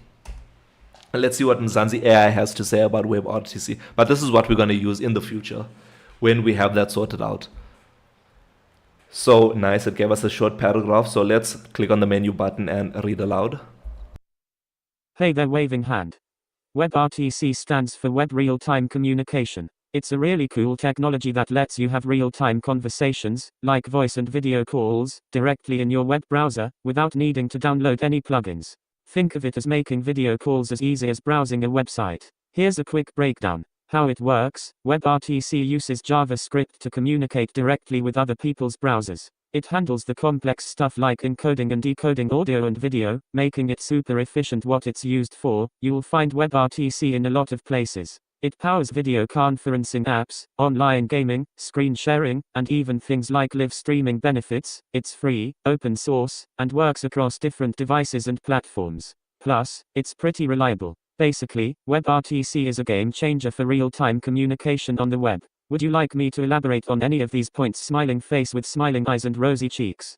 And let's see what Mzansi AI has to say about WebRTC. But this is what we're going to use in the future when we have that sorted out. So nice, it gave us a short paragraph. So let's click on the menu button and read aloud. Hey there, waving hand. WebRTC stands for Web Real-Time Communication. It's a really cool technology that lets you have real-time conversations, like voice and video calls, directly in your web browser, without needing to download any plugins. Think of it as making video calls as easy as browsing a website. Here's a quick breakdown. How it works: WebRTC uses JavaScript to communicate directly with other people's browsers. It handles the complex stuff like encoding and decoding audio and video, making it super efficient what it's used for. You'll find WebRTC in a lot of places. It powers video conferencing apps, online gaming, screen sharing, and even things like live streaming benefits. It's free, open source, and works across different devices and platforms. Plus, it's pretty reliable. Basically, WebRTC is a game changer for real-time communication on the web. Would you like me to elaborate on any of these points? Smiling face with smiling eyes and rosy cheeks.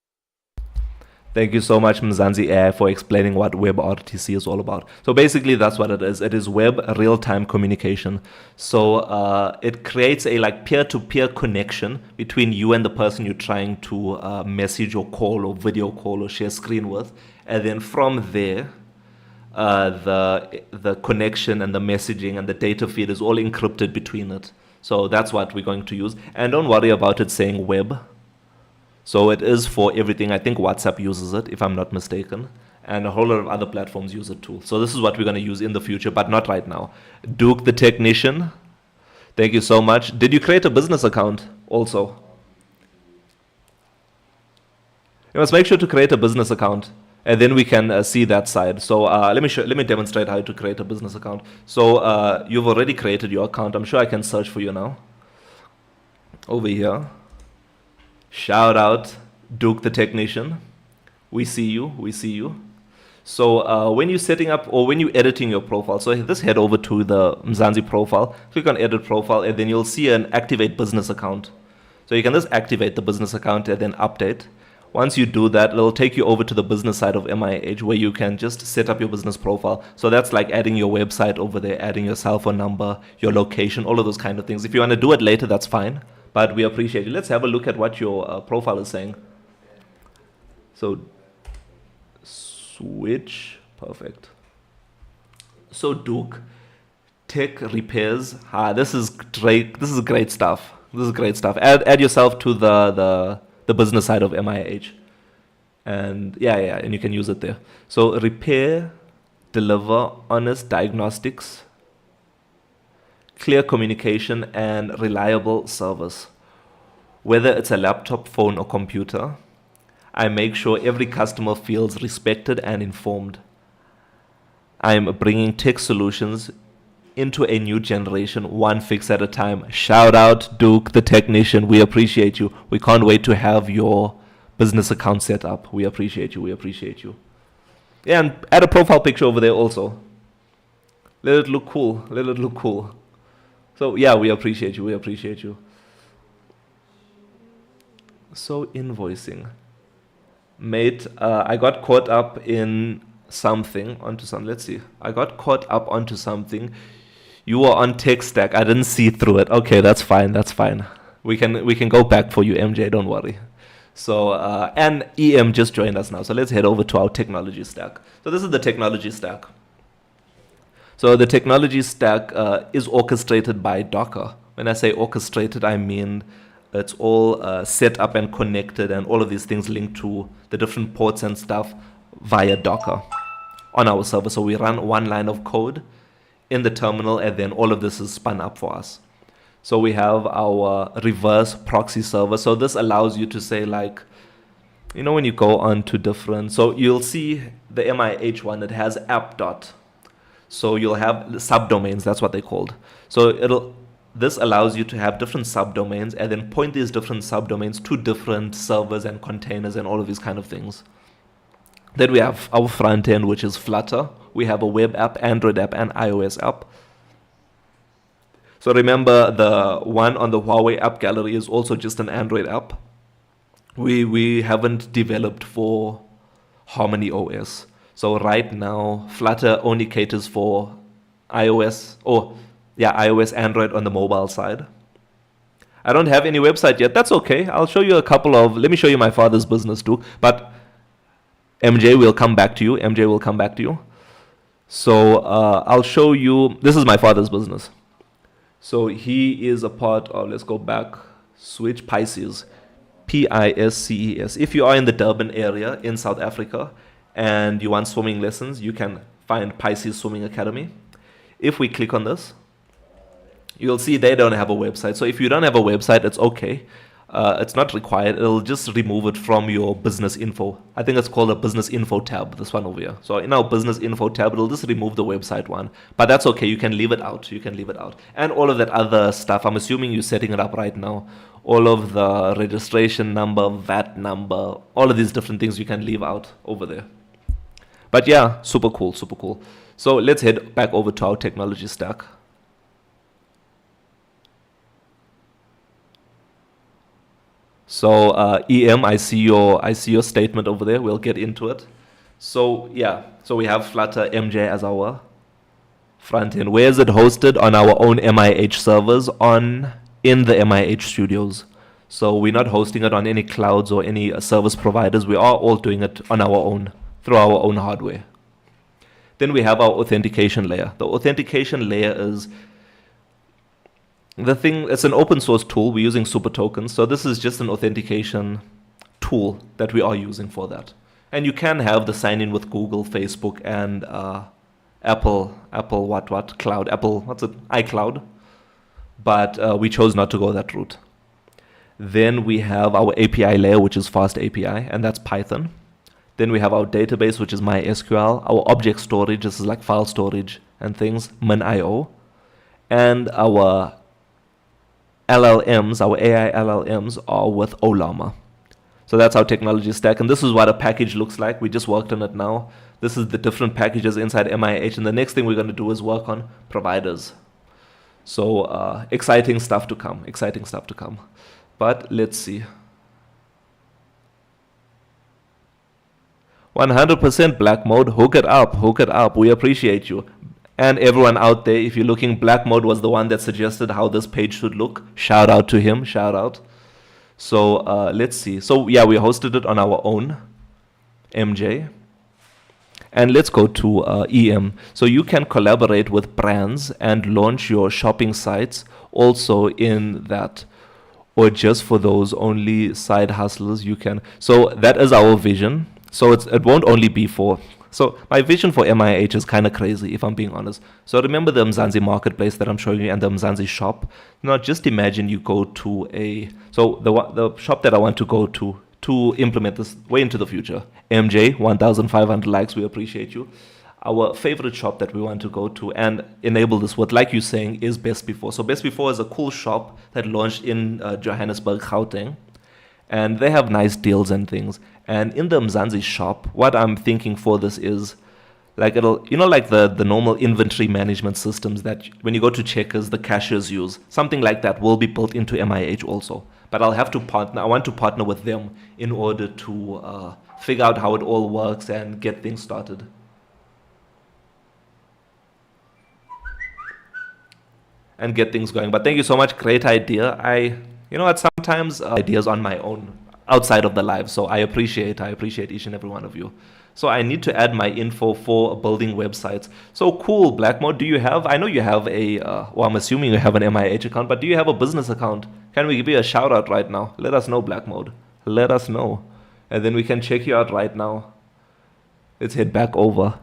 Thank you so much, Mzansi AI, for explaining what WebRTC is all about. So basically, that's what it is. It is web real-time communication. So it creates a peer-to-peer connection between you and the person you're trying to message or call or video call or share screen with. And then from there, the connection and the messaging and the data feed is all encrypted between it. So that's what we're going to use. And don't worry about it saying web. So it is for everything. I think WhatsApp uses it, if I'm not mistaken. And a whole lot of other platforms use it too. So this is what we're going to use in the future, but not right now. Duke the Technician, thank you so much. Did you create a business account also? You must make sure to create a business account, and then we can see that side. So let me demonstrate how to create a business account. So you've already created your account. I'm sure I can search for you now. Over here. Shout out Duke the Technician. We see you, we see you. So when you're setting up or when you're editing your profile, so just head over to the Mzansi profile, click on edit profile, and then you'll see an activate business account. So you can just activate the business account and then update. Once you do that, it'll take you over to the business side of MIH where you can just set up your business profile. So that's like adding your website over there, adding your cell phone number, your location, all of those kind of things. If you want to do it later, that's fine. But we appreciate you. Let's have a look at what your profile is saying. So switch, perfect. So Duke, tech repairs. This is great. This is great stuff. This is great stuff. Add yourself to the business side of MIH, and and you can use it there. So repair, deliver honest diagnostics, clear communication, and reliable service. Whether it's a laptop, phone, or computer, I make sure every customer feels respected and informed. I'm bringing tech solutions into a new generation, one fix at a time. Shout out Duke the Technician. We appreciate you. We can't wait to have your business account set up. We appreciate you. We appreciate you. Yeah, and add a profile picture over there also. Let it look cool. Let it look cool. So yeah, we appreciate you. We appreciate you. So invoicing. Mate, I got caught up in something, onto some, let's see. I got caught up onto something. You were on tech stack. I didn't see through it. Okay, that's fine. That's fine. We can go back for you, MJ. Don't worry. So and EM just joined us now. So let's head over to our technology stack. So this is the technology stack. So the technology stack is orchestrated by Docker. When I say orchestrated, I mean it's all set up and connected, and all of these things linked to the different ports and stuff via Docker on our server. So we run one line of code in the terminal, and then all of this is spun up for us. So we have our reverse proxy server. So this allows you to say, like, you know, when you go on to different, so you'll see the MIH one, it has app dot. So you'll have subdomains, that's what they're called. So this allows you to have different subdomains and then point these different subdomains to different servers and containers and all of these kind of things. Then we have our front end, which is Flutter. We have a web app, Android app, and iOS app. So remember, the one on the Huawei app gallery is also just an Android app. We haven't developed for Harmony OS. So right now, Flutter only caters for iOS, or yeah, iOS, Android on the mobile side. I don't have any website yet. That's okay. I'll show you a couple of. Let me show you my father's business too. But MJ will come back to you. MJ will come back to you. So I'll show you. This is my father's business. So he is a part of. Let's go back. Switch Pisces. Pisces. If you are in the Durban area in South Africa and you want swimming lessons, you can find Pisces Swimming Academy. If we click on this, you'll see they don't have a website. So if you don't have a website, it's okay. It's not required. It'll just remove it from your business info. I think it's called a business info tab, this one over here. So in our business info tab, it'll just remove the website one. But that's okay. You can leave it out. You can leave it out. And all of that other stuff, I'm assuming you're setting it up right now. All of the registration number, VAT number, all of these different things you can leave out over there. But yeah, super cool, super cool. So let's head back over to our technology stack. So EM, I see your statement over there. We'll get into it. So yeah, so we have Flutter MJ as our front end. Where is it hosted? On our own MIH servers in the MIH studios. So we're not hosting it on any clouds or any service providers. We are all doing it on our own through our own hardware. Then we have our authentication layer. The authentication layer is the thing. It's an open source tool. We're using super tokens. So this is just an authentication tool that we are using for that. And you can have the sign in with Google, Facebook, and Apple cloud, iCloud. But we chose not to go that route. Then we have our API layer, which is Fast API, and that's Python. Then we have our database, which is MySQL. Our object storage, this is like file storage and things, MinIO. And our LLMs, our AI LLMs, are with Ollama. So that's our technology stack. And this is what a package looks like. We just worked on it now. This is the different packages inside MIH. And the next thing we're going to do is work on providers. So exciting stuff to come. Exciting stuff to come. But let's see. 100% black mode. Hook it up. Hook it up. We appreciate you. And everyone out there, if you're looking, black mode was the one that suggested how this page should look. Shout out to him. Shout out. So let's see. So yeah, we hosted it on our own MJ. And let's go to EM. So you can collaborate with brands and launch your shopping sites also in that. Or just for those only side hustlers you can. So that is our vision. So it won't only be for. So my vision for MIH is kind of crazy, if I'm being honest. So remember the Mzansi marketplace that I'm showing you and the Mzansi shop. Now just imagine you go to the shop that I want to go to implement this way into the future. MJ, 1,500 likes. We appreciate you. Our favorite shop that we want to go to and enable this with, like you're saying, is Best Before. So Best Before is a cool shop that launched in Johannesburg, Gauteng. And they have nice deals and things. And in the Mzansi shop, what I'm thinking for this is, like like the normal inventory management systems that when you go to Checkers, the cashiers use. Something like that will be built into MIH also. But I'll have to partner. I want to partner with them in order to figure out how it all works and get things started. And get things going. But thank you so much. Great idea. Sometimes ideas on my own outside of the live. So I appreciate each and every one of you. So I need to add my info for building websites. So cool, Black Mode. Do you have, I know you have I'm assuming you have an MIH account, but do you have a business account? Can we give you a shout out right now? Let us know, Black Mode. Let us know. And then we can check you out right now. Let's head back over.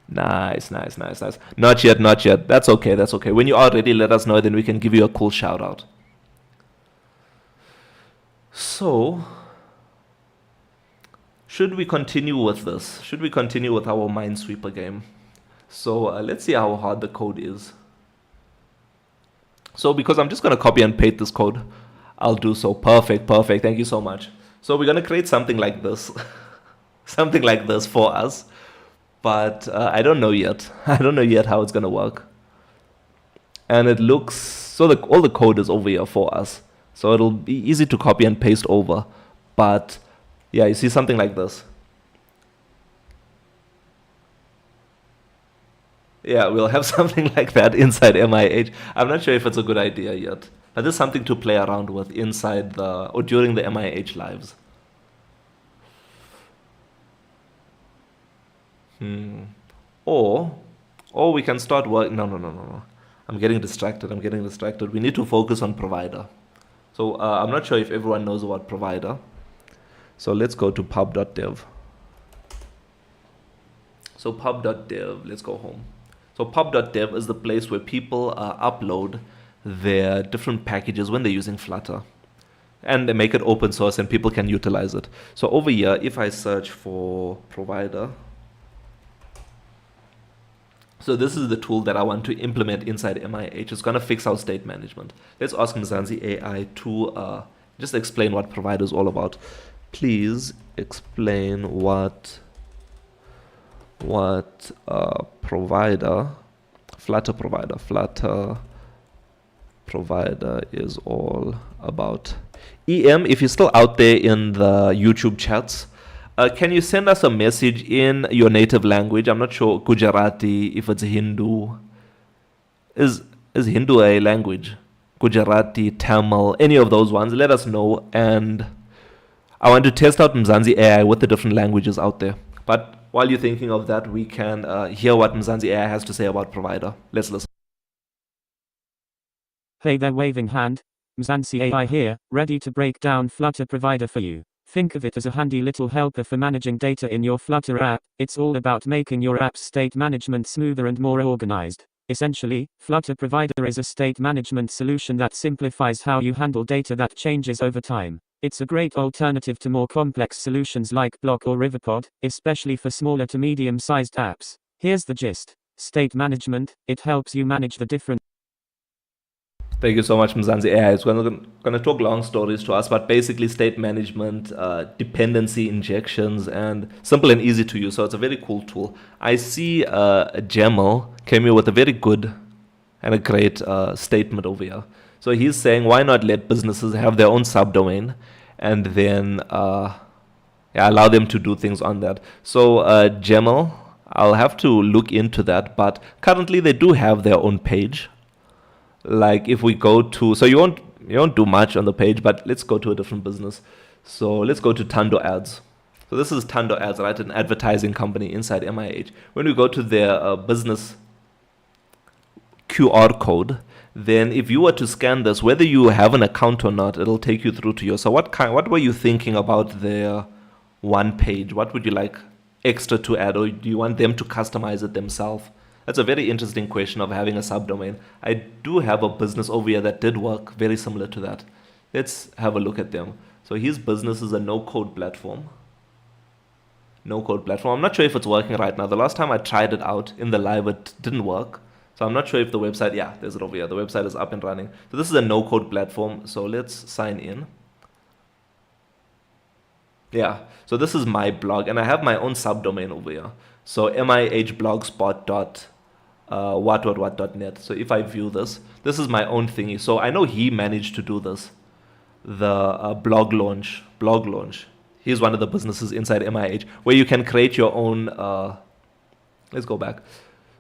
Nice. Not yet. That's okay. When you are ready, let us know. Then we can give you a cool shout out. So, should we continue with this? Should we continue with our Minesweeper game? So let's see how hard the code is. So because I'm just going to copy and paste this code, I'll do so. Perfect. Thank you so much. So we're going to create something like this. Something like this for us. But I don't know yet. I don't know yet how it's going to work. And it looks, so all the code is over here for us. So it'll be easy to copy and paste over. But yeah, you see something like this. Yeah, we'll have something like that inside MIH. I'm not sure if it's a good idea yet, but there's something to play around with inside the or during the MIH lives. Or, or we can start work. No, no, no, no, no. I'm getting distracted. I'm getting distracted. We need to focus on provider. So I'm not sure if everyone knows about provider. So let's go to pub.dev. So pub.dev, let's go home. So pub.dev is the place where people upload their different packages when they're using Flutter. And they make it open source and people can utilize it. So over here, if I search for provider, so this is the tool that I want to implement inside MIH. It's going to fix our state management. Let's ask Mzansi AI to just explain what provider is all about. Please explain what provider, Flutter provider is all about. EM, if you're still out there in the YouTube chats, can you send us a message in your native language? I'm not sure Gujarati, if it's Hindu. Is Hindu a language? Gujarati, Tamil, any of those ones, let us know. And I want to test out Mzansi AI with the different languages out there. But while you're thinking of that, we can hear what Mzansi AI has to say about provider. Let's listen. Hey there, waving hand. Mzansi AI here, ready to break down Flutter provider for you. Think of it as a handy little helper for managing data in your Flutter app. It's all about making your app's state management smoother and more organized. Essentially, Flutter provider is a state management solution that simplifies how you handle data that changes over time. It's a great alternative to more complex solutions like Block or Riverpod, especially for smaller to medium-sized apps. Here's the gist. State management, it helps you manage the different. Thank you so much, Mzansi AI. It's going to talk long stories to us, but basically state management, dependency injections, and simple and easy to use. So it's a very cool tool. I see Jamal came here with a very good and a great statement over here. So he's saying, why not let businesses have their own subdomain and then allow them to do things on that. So Jamal, I'll have to look into that, but currently they do have their own page. Like if we go to, so you won't do much on the page, but let's go to a different business. So let's go to Tando Ads. So this is Tando Ads, right? An advertising company inside MIH. When we go to their business QR code, then if you were to scan this, whether you have an account or not, it'll take you through to yours. So what were you thinking about their one page? What would you like extra to add, or do you want them to customize it themselves? That's a very interesting question of having a subdomain. I do have a business over here that did work very similar to that. Let's have a look at them. So his business is a no-code platform. No-code platform. I'm not sure if it's working right now. The last time I tried it out in the live, it didn't work. So I'm not sure if the website, yeah, there's it over here. The website is up and running. So this is a no-code platform. So let's sign in. Yeah, so this is my blog, and I have my own subdomain over here. So mihblogspot.what.net. So if I view this, this is my own thingy. So I know he managed to do this. The blog launch. He's one of the businesses inside MIH where you can create your own. Let's go back.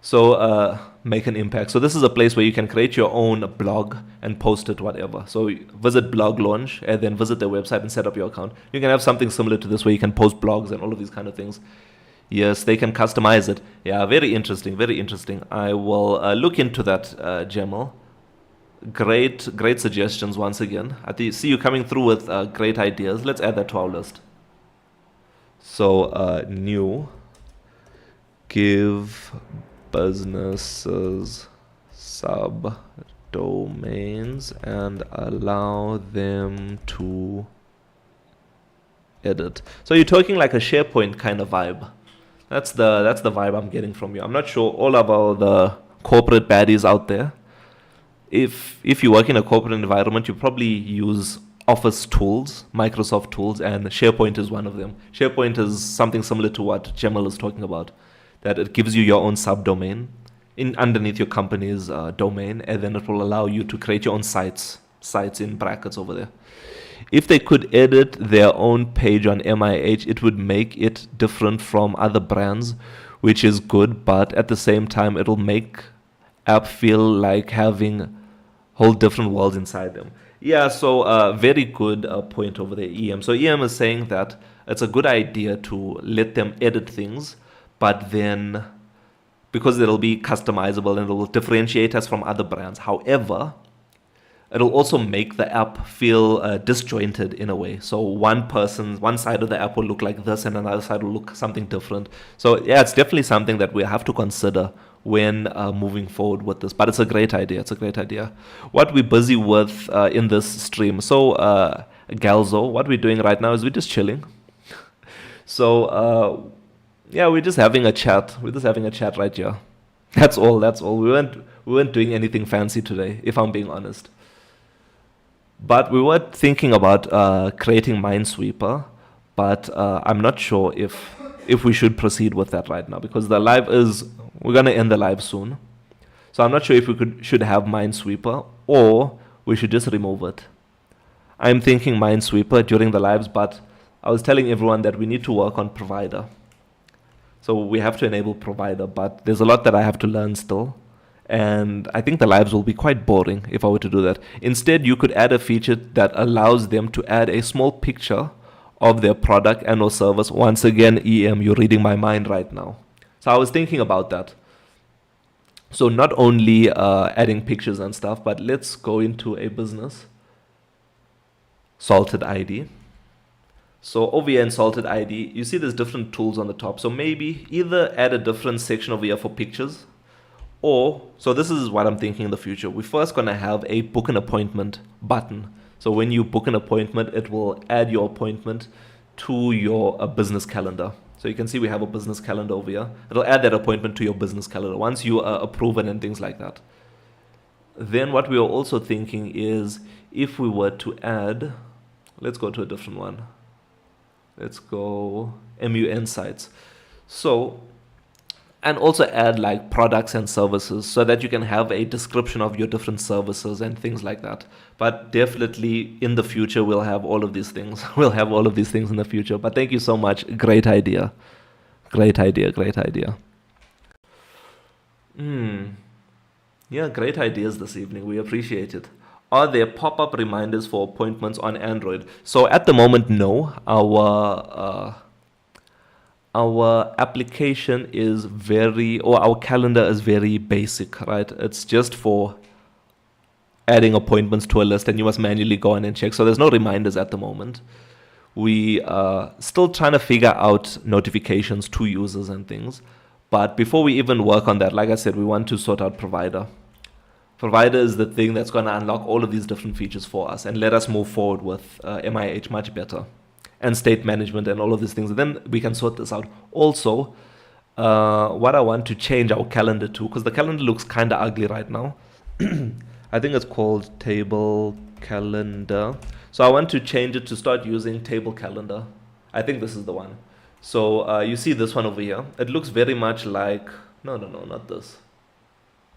So make an impact. So this is a place where you can create your own blog and post it, whatever. So visit blog launch and then visit their website and set up your account. You can have something similar to this where you can post blogs and all of these kind of things. Yes, they can customize it. Yeah, very interesting, very interesting. I will look into that, Jamal. Great suggestions once again. I see you coming through with great ideas. Let's add that to our list. So new, give businesses subdomains and allow them to edit. So you're talking like a SharePoint kind of vibe. That's the vibe I'm getting from you. I'm not sure all about the corporate baddies out there. If you work in a corporate environment, you probably use Office tools, Microsoft tools, and SharePoint is one of them. SharePoint is something similar to what Jamal is talking about, that it gives you your own subdomain underneath your company's domain, and then it will allow you to create your own sites in brackets over there. If they could edit their own page on MIH, it would make it different from other brands, which is good, but at the same time, it'll make app feel like having whole different worlds inside them. Yeah, so very good point over there, EM. So EM is saying that it's a good idea to let them edit things, but then because it'll be customizable and it'll differentiate us from other brands. However, it'll also make the app feel disjointed in a way. So one side of the app will look like this and another side will look something different. So yeah, it's definitely something that we have to consider when moving forward with this. But it's a great idea. It's a great idea. What we're busy with in this stream. So Galzo, what we're doing right now is we're just chilling. So yeah, we're just having a chat. We're just having a chat right here. That's all. That's all. We weren't doing anything fancy today, if I'm being honest. But we were thinking about creating Minesweeper, but I'm not sure if we should proceed with that right now because we're gonna end the live soon. So I'm not sure if we should have Minesweeper or we should just remove it. I'm thinking Minesweeper during the lives, but I was telling everyone that we need to work on provider. So we have to enable provider, but there's a lot that I have to learn still. And I think the lives will be quite boring if I were to do that. Instead, you could add a feature that allows them to add a small picture of their product and or service. Once again, EM, you're reading my mind right now. So I was thinking about that. So not only adding pictures and stuff, but let's go into a business. Salted ID. So over here in Salted ID, you see there's different tools on the top. So maybe either add a different section over here for pictures, or, so this is what I'm thinking in the future. We're first going to have a book an appointment button. So when you book an appointment, it will add your appointment to your business calendar. So you can see we have a business calendar over here. It'll add that appointment to your business calendar once you approve it and things like that. Then what we are also thinking is if we were to add, let's go to a different one. Let's go MUN sites. So, and also add like products and services so that you can have a description of your different services and things like that. But definitely in the future, we'll have all of these things. We'll have all of these things in the future. But thank you so much. Great idea. Great idea. Great idea. Yeah, great ideas this evening. We appreciate it. Are there pop-up reminders for appointments on Android? So at the moment, no. Our application is our calendar is very basic, right? It's just for adding appointments to a list and you must manually go in and check. So there's no reminders at the moment. We are still trying to figure out notifications to users and things. But before we even work on that, like I said, we want to sort out provider. Provider is the thing that's going to unlock all of these different features for us and let us move forward with MIH much better. And state management and all of these things. And then we can sort this out. Also, what I want to change our calendar to, because the calendar looks kind of ugly right now. I think it's called table calendar. So I want to change it to start using table calendar. I think this is the one. So you see this one over here. It looks very much like, no, not this.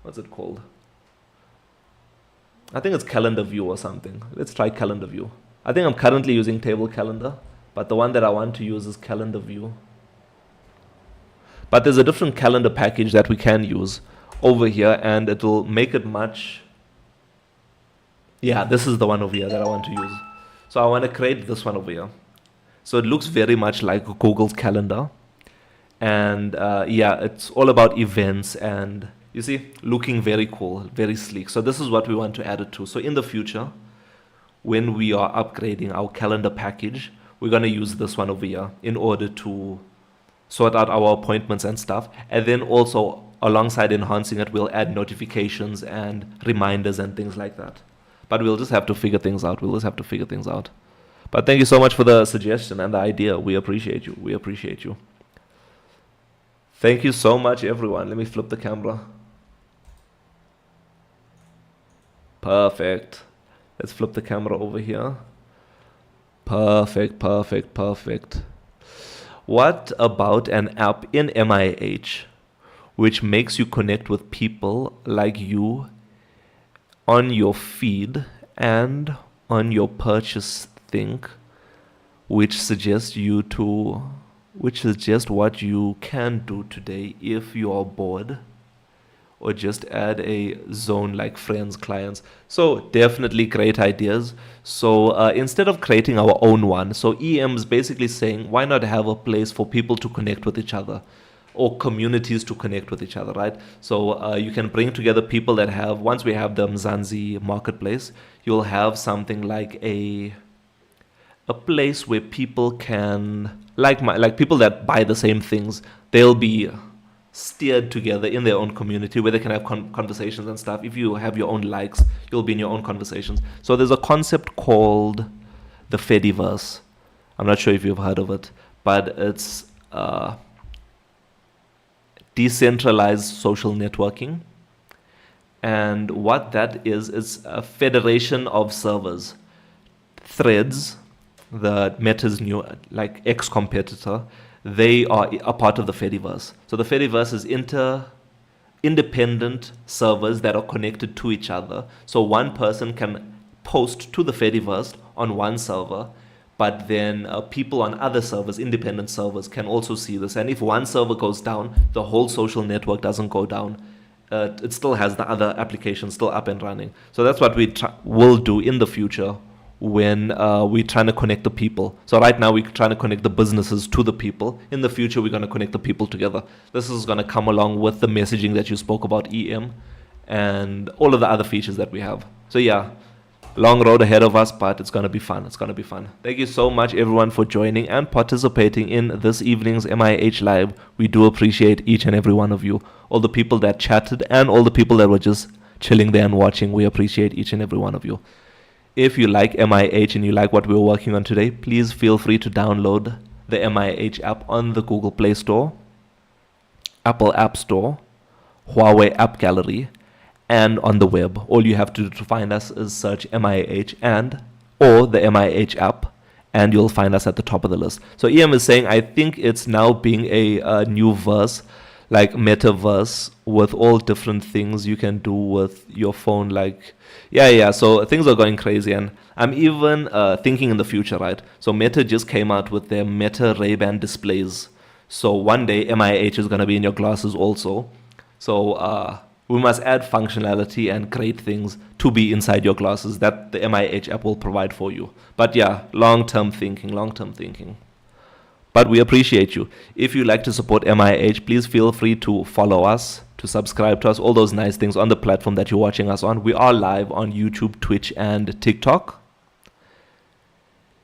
What's it called? I think it's calendar view or something. Let's try calendar view. I think I'm currently using table calendar, but the one that I want to use is calendar view. But there's a different calendar package that we can use over here, and it will make it much. Yeah, this is the one over here that I want to use. So I want to create this one over here. So it looks very much like Google's calendar. And yeah, it's all about events and you see, looking very cool, very sleek. So this is what we want to add it to. So in the future, when we are upgrading our calendar package, we're going to use this one over here in order to sort out our appointments and stuff. And then also alongside enhancing it, we'll add notifications and reminders and things like that. But we'll just have to figure things out. But thank you so much for the suggestion and the idea. We appreciate you. Thank you so much, everyone. Let me flip the camera. Perfect. Let's flip the camera over here. Perfect. What about an app in MIH which makes you connect with people like you on your feed and on your purchase think, which suggests what you can do today if you are bored, or just add a zone like friends, clients. So definitely great ideas. So instead of creating our own one, so EM is basically saying, why not have a place for people to connect with each other, or communities to connect with each other, right? So you can bring together people that have, once we have the Mzansi marketplace, you'll have something like a place where people can, like people that buy the same things, they'll be steered together in their own community where they can have conversations and stuff. If you have your own likes, you'll be in your own conversations. So there's a concept called the Fediverse. I'm not sure if you've heard of it, but it's decentralized social networking. And what that is a federation of servers. Threads, the Meta's new like ex-competitor, they are a part of the Fediverse. So the Fediverse is independent servers that are connected to each other. So one person can post to the Fediverse on one server, but then people on other servers, independent servers, can also see this. And if one server goes down, the whole social network doesn't go down. It still has the other applications still up and running. So that's what we will do in the future when we're trying to connect the people. So right now we're trying to connect the businesses to the people. In the future, we're going to connect the people together. This is going to come along with the messaging that you spoke about, EM, and all of the other features that we have. So yeah, long road ahead of us, but it's going to be fun. It's going to be fun. Thank you so much, everyone, for joining and participating in this evening's MIH Live. We do appreciate each and every one of you. All the people that chatted and all the people that were just chilling there and watching. We appreciate each and every one of you. If you like MIH and you like what we're working on today, please feel free to download the MIH app on the Google Play Store, Apple App Store, Huawei App Gallery, and on the web. All you have to do to find us is search MIH or the MIH app, and you'll find us at the top of the list. So EM is saying, I think it's now being a new verse, like metaverse, with all different things you can do with your phone. Like, yeah. So things are going crazy, and I'm even thinking in the future, right? So Meta just came out with their Meta Ray-Ban displays. So one day MIH is going to be in your glasses also. So we must add functionality and great things to be inside your glasses that the MIH app will provide for you. But yeah, long-term thinking. But we appreciate you. If you like to support MIH, please feel free to follow us, to subscribe to us, all those nice things on the platform that you're watching us on. We are live on YouTube, Twitch, and TikTok.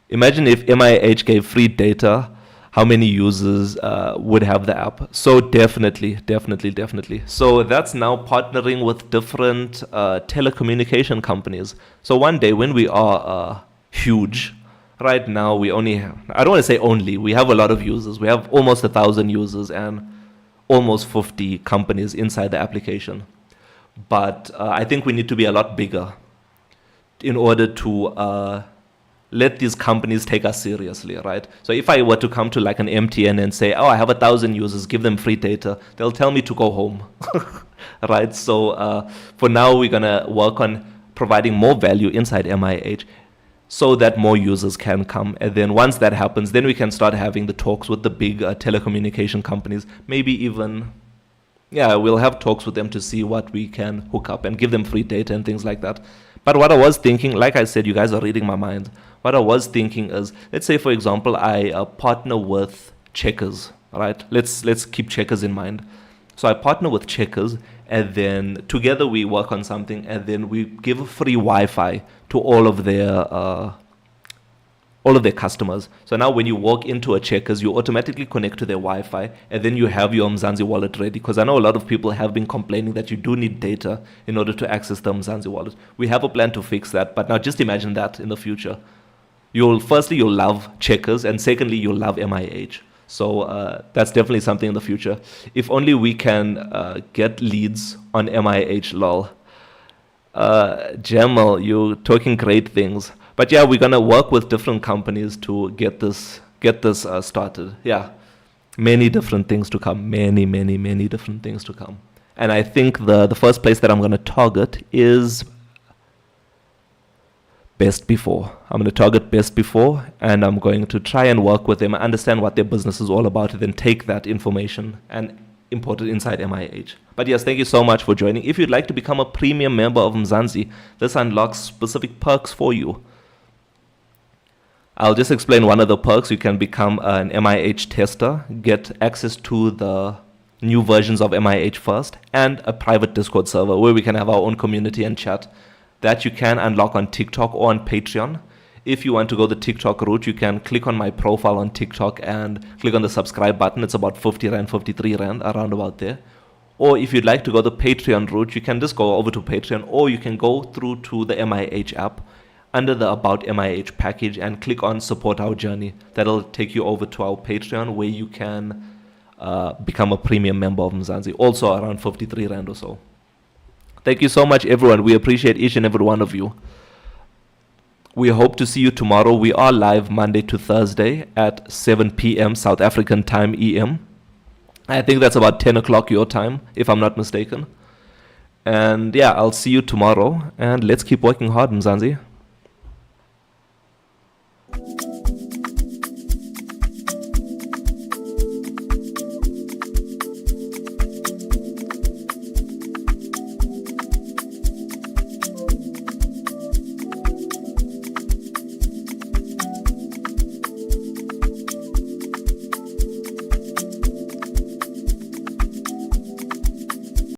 Imagine if MIH gave free data, how many users would have the app? So definitely. So that's now partnering with different telecommunication companies. So one day when we are huge, right now we only have, I don't want to say only, we have a lot of users. We have almost 1,000 users and almost 50 companies inside the application. But I think we need to be a lot bigger in order to let these companies take us seriously, right? So if I were to come to like an MTN and say, oh, I have 1,000 users, give them free data, they'll tell me to go home, right? So for now, we're going to work on providing more value inside MIH so that more users can come. And then once that happens, then we can start having the talks with the big telecommunication companies. Maybe even, we'll have talks with them to see what we can hook up and give them free data and things like that. But what I was thinking, like I said, you guys are reading my mind. What I was thinking is, let's say, for example, I partner with Checkers, right? Let's keep Checkers in mind. So I partner with Checkers, and then together we work on something, and then we give free Wi-Fi to all of their customers. So now when you walk into a Checkers, you automatically connect to their Wi-Fi, and then you have your Mzansi wallet ready. Because I know a lot of people have been complaining that you do need data in order to access the Mzansi wallet. We have a plan to fix that, but now just imagine that in the future. You'll love Checkers, and secondly, you'll love MIH. So that's definitely something in the future. If only we can get leads on MIH, lol. Jamal, you're talking great things. But yeah, we're gonna work with different companies to get this started. Yeah, many different things to come. Many different things to come. And I think the first place that I'm gonna target is best before. I'm going to target best before, and I'm going to try and work with them, understand what their business is all about, and then take that information and import it inside MIH. But yes, thank you so much for joining. If you'd like to become a premium member of Mzansi, this unlocks specific perks for you. I'll just explain one of the perks. You can become an MIH tester, get access to the new versions of MIH first, and a private Discord server where we can have our own community and chat. That you can unlock on TikTok or on Patreon. If you want to go the TikTok route, you can click on my profile on TikTok and click on the subscribe button. It's about 50 Rand, 53 Rand, around about there. Or if you'd like to go the Patreon route, you can just go over to Patreon, or you can go through to the MIH app under the About MIH package and click on Support Our Journey. That'll take you over to our Patreon where you can become a premium member of Mzansi, also around 53 Rand or so. Thank you so much, everyone. We appreciate each and every one of you. We hope to see you tomorrow. We are live Monday to Thursday at 7 p.m. South African time EM. I think that's about 10 o'clock your time, if I'm not mistaken. And yeah, I'll see you tomorrow. And let's keep working hard, Mzansi.